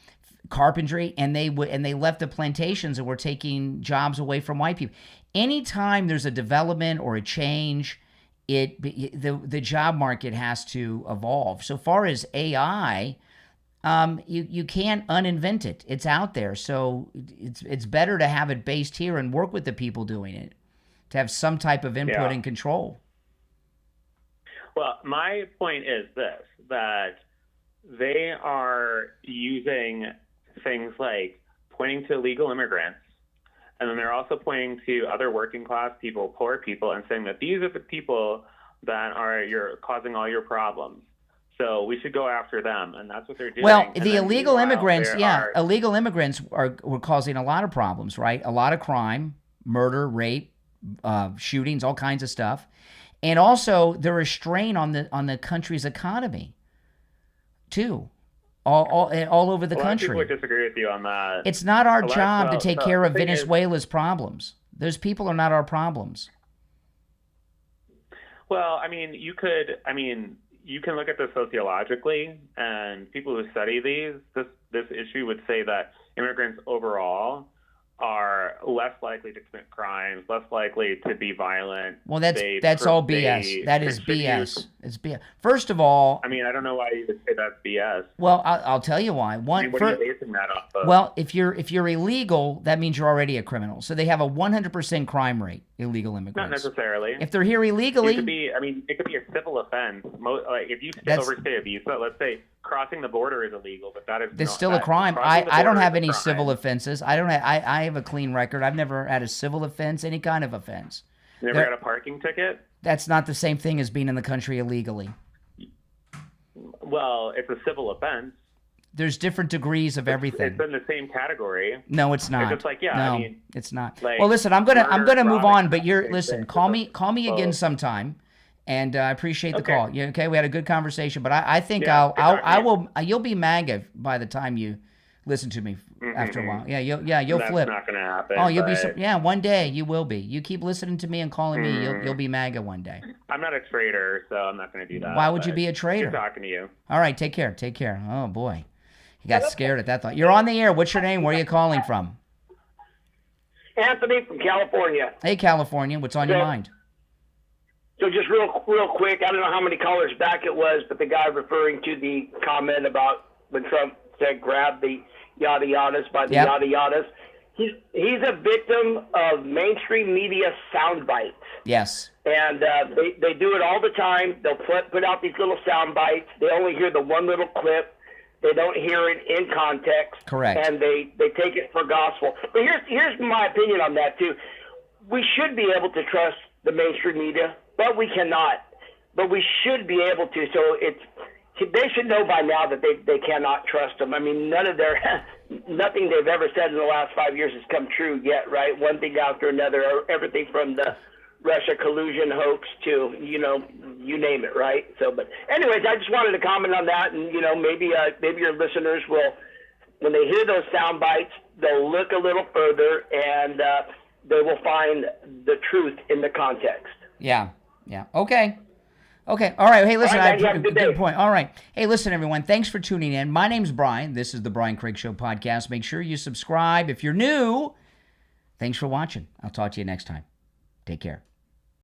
carpentry, and they left the plantations and were taking jobs away from white people. Anytime there's a development or a change, the job market has to evolve. So far as AI, you can't uninvent it. It's out there. So it's better to have it based here and work with the people doing it, to have some type of input and control. Well, my point is this, that they are using things like pointing to illegal immigrants, and then they're also pointing to other working class people, poor people, and saying that these are the people that are causing all your problems. So we should go after them, and that's what they're doing. Well, And the then illegal meanwhile, immigrants, there yeah, are- illegal immigrants were causing a lot of problems, right? A lot of crime, murder, rape, shootings, all kinds of stuff, and also there is strain on the country's economy, too, all over the a lot of country. people would disagree with you on that. It's not our A lot- job to well, take so care the of thing is- Venezuela's problems. Those people are not our problems. Well, I mean, you can look at this sociologically, and people who study this issue would say that immigrants overall are less likely to commit crimes, less likely to be violent. Well, that's all BS. That is BS. It's BS. First of all, I mean, I don't know why you would say that's BS. well, I'll tell you why. I mean, what are you basing that off of? Well, if you're illegal, that means you're already a criminal. So they have a 100% crime rate, illegal immigrants. Not necessarily. If they're here illegally, It could be. I mean, it could be a civil offense. Like if you overstay a visa, let's say crossing the border is illegal, but that is that's not, still a crime. crossing the I don't border have is a any crime. civil offenses. I have a clean record. I've never had a civil offense, any kind of offense. You never There- got a parking ticket? That's not the same thing as being in the country illegally. Well, it's a civil offense. There's different degrees of everything. It's in the same category. No, it's not. It's just like, yeah, no, I mean, it's not. like, Well, listen, I'm gonna murder, move robbing, on, but you're same listen. thing. Call me again Both. sometime, and I appreciate the Okay. call. Yeah, okay, we had a good conversation, but I think Yeah, good talking I to you. will. You'll be MAGA by the time you listen to me after a while. Yeah, you'll That's flip. not going to happen. Oh, you'll be but yeah. One day you will be. You keep listening to me and calling me. You'll be MAGA one day. I'm not a traitor, so I'm not going to do that. Why would you but be a traitor? Good talking to you. All right, take care. Take care. Oh boy, you got scared at that thought. You're on the air. What's your name? Where are you calling from? Anthony from California. Hey, California. What's on your mind? So just real quick, I don't know how many callers back it was, but the guy referring to the comment about when Trump said grab the yada yadas by the Yep. yada yadas, he's a victim of mainstream media sound bites. Yes. And they do it all the time. They'll put out these little sound bites. They only hear the one little clip. They don't hear it in context. Correct. And they take it for gospel. But here's my opinion on that, too. We should be able to trust the mainstream media, but we cannot. But we should be able to. So they should know by now that they cannot trust them. I mean, nothing they've ever said in the last 5 years has come true yet, right? One thing after another, everything from the Russia collusion hoax to, you name it, right? So, but anyways, I just wanted to comment on that, and, maybe your listeners will, when they hear those sound bites, they'll look a little further, and they will find the truth in the context. Yeah. Okay. All right. Hey, listen. All right, man, you have a good day. Good point. All right. Hey, listen, everyone. Thanks for tuning in. My name's Brian. This is the Brian Craig Show podcast. Make sure you subscribe if you're new. Thanks for watching. I'll talk to you next time. Take care.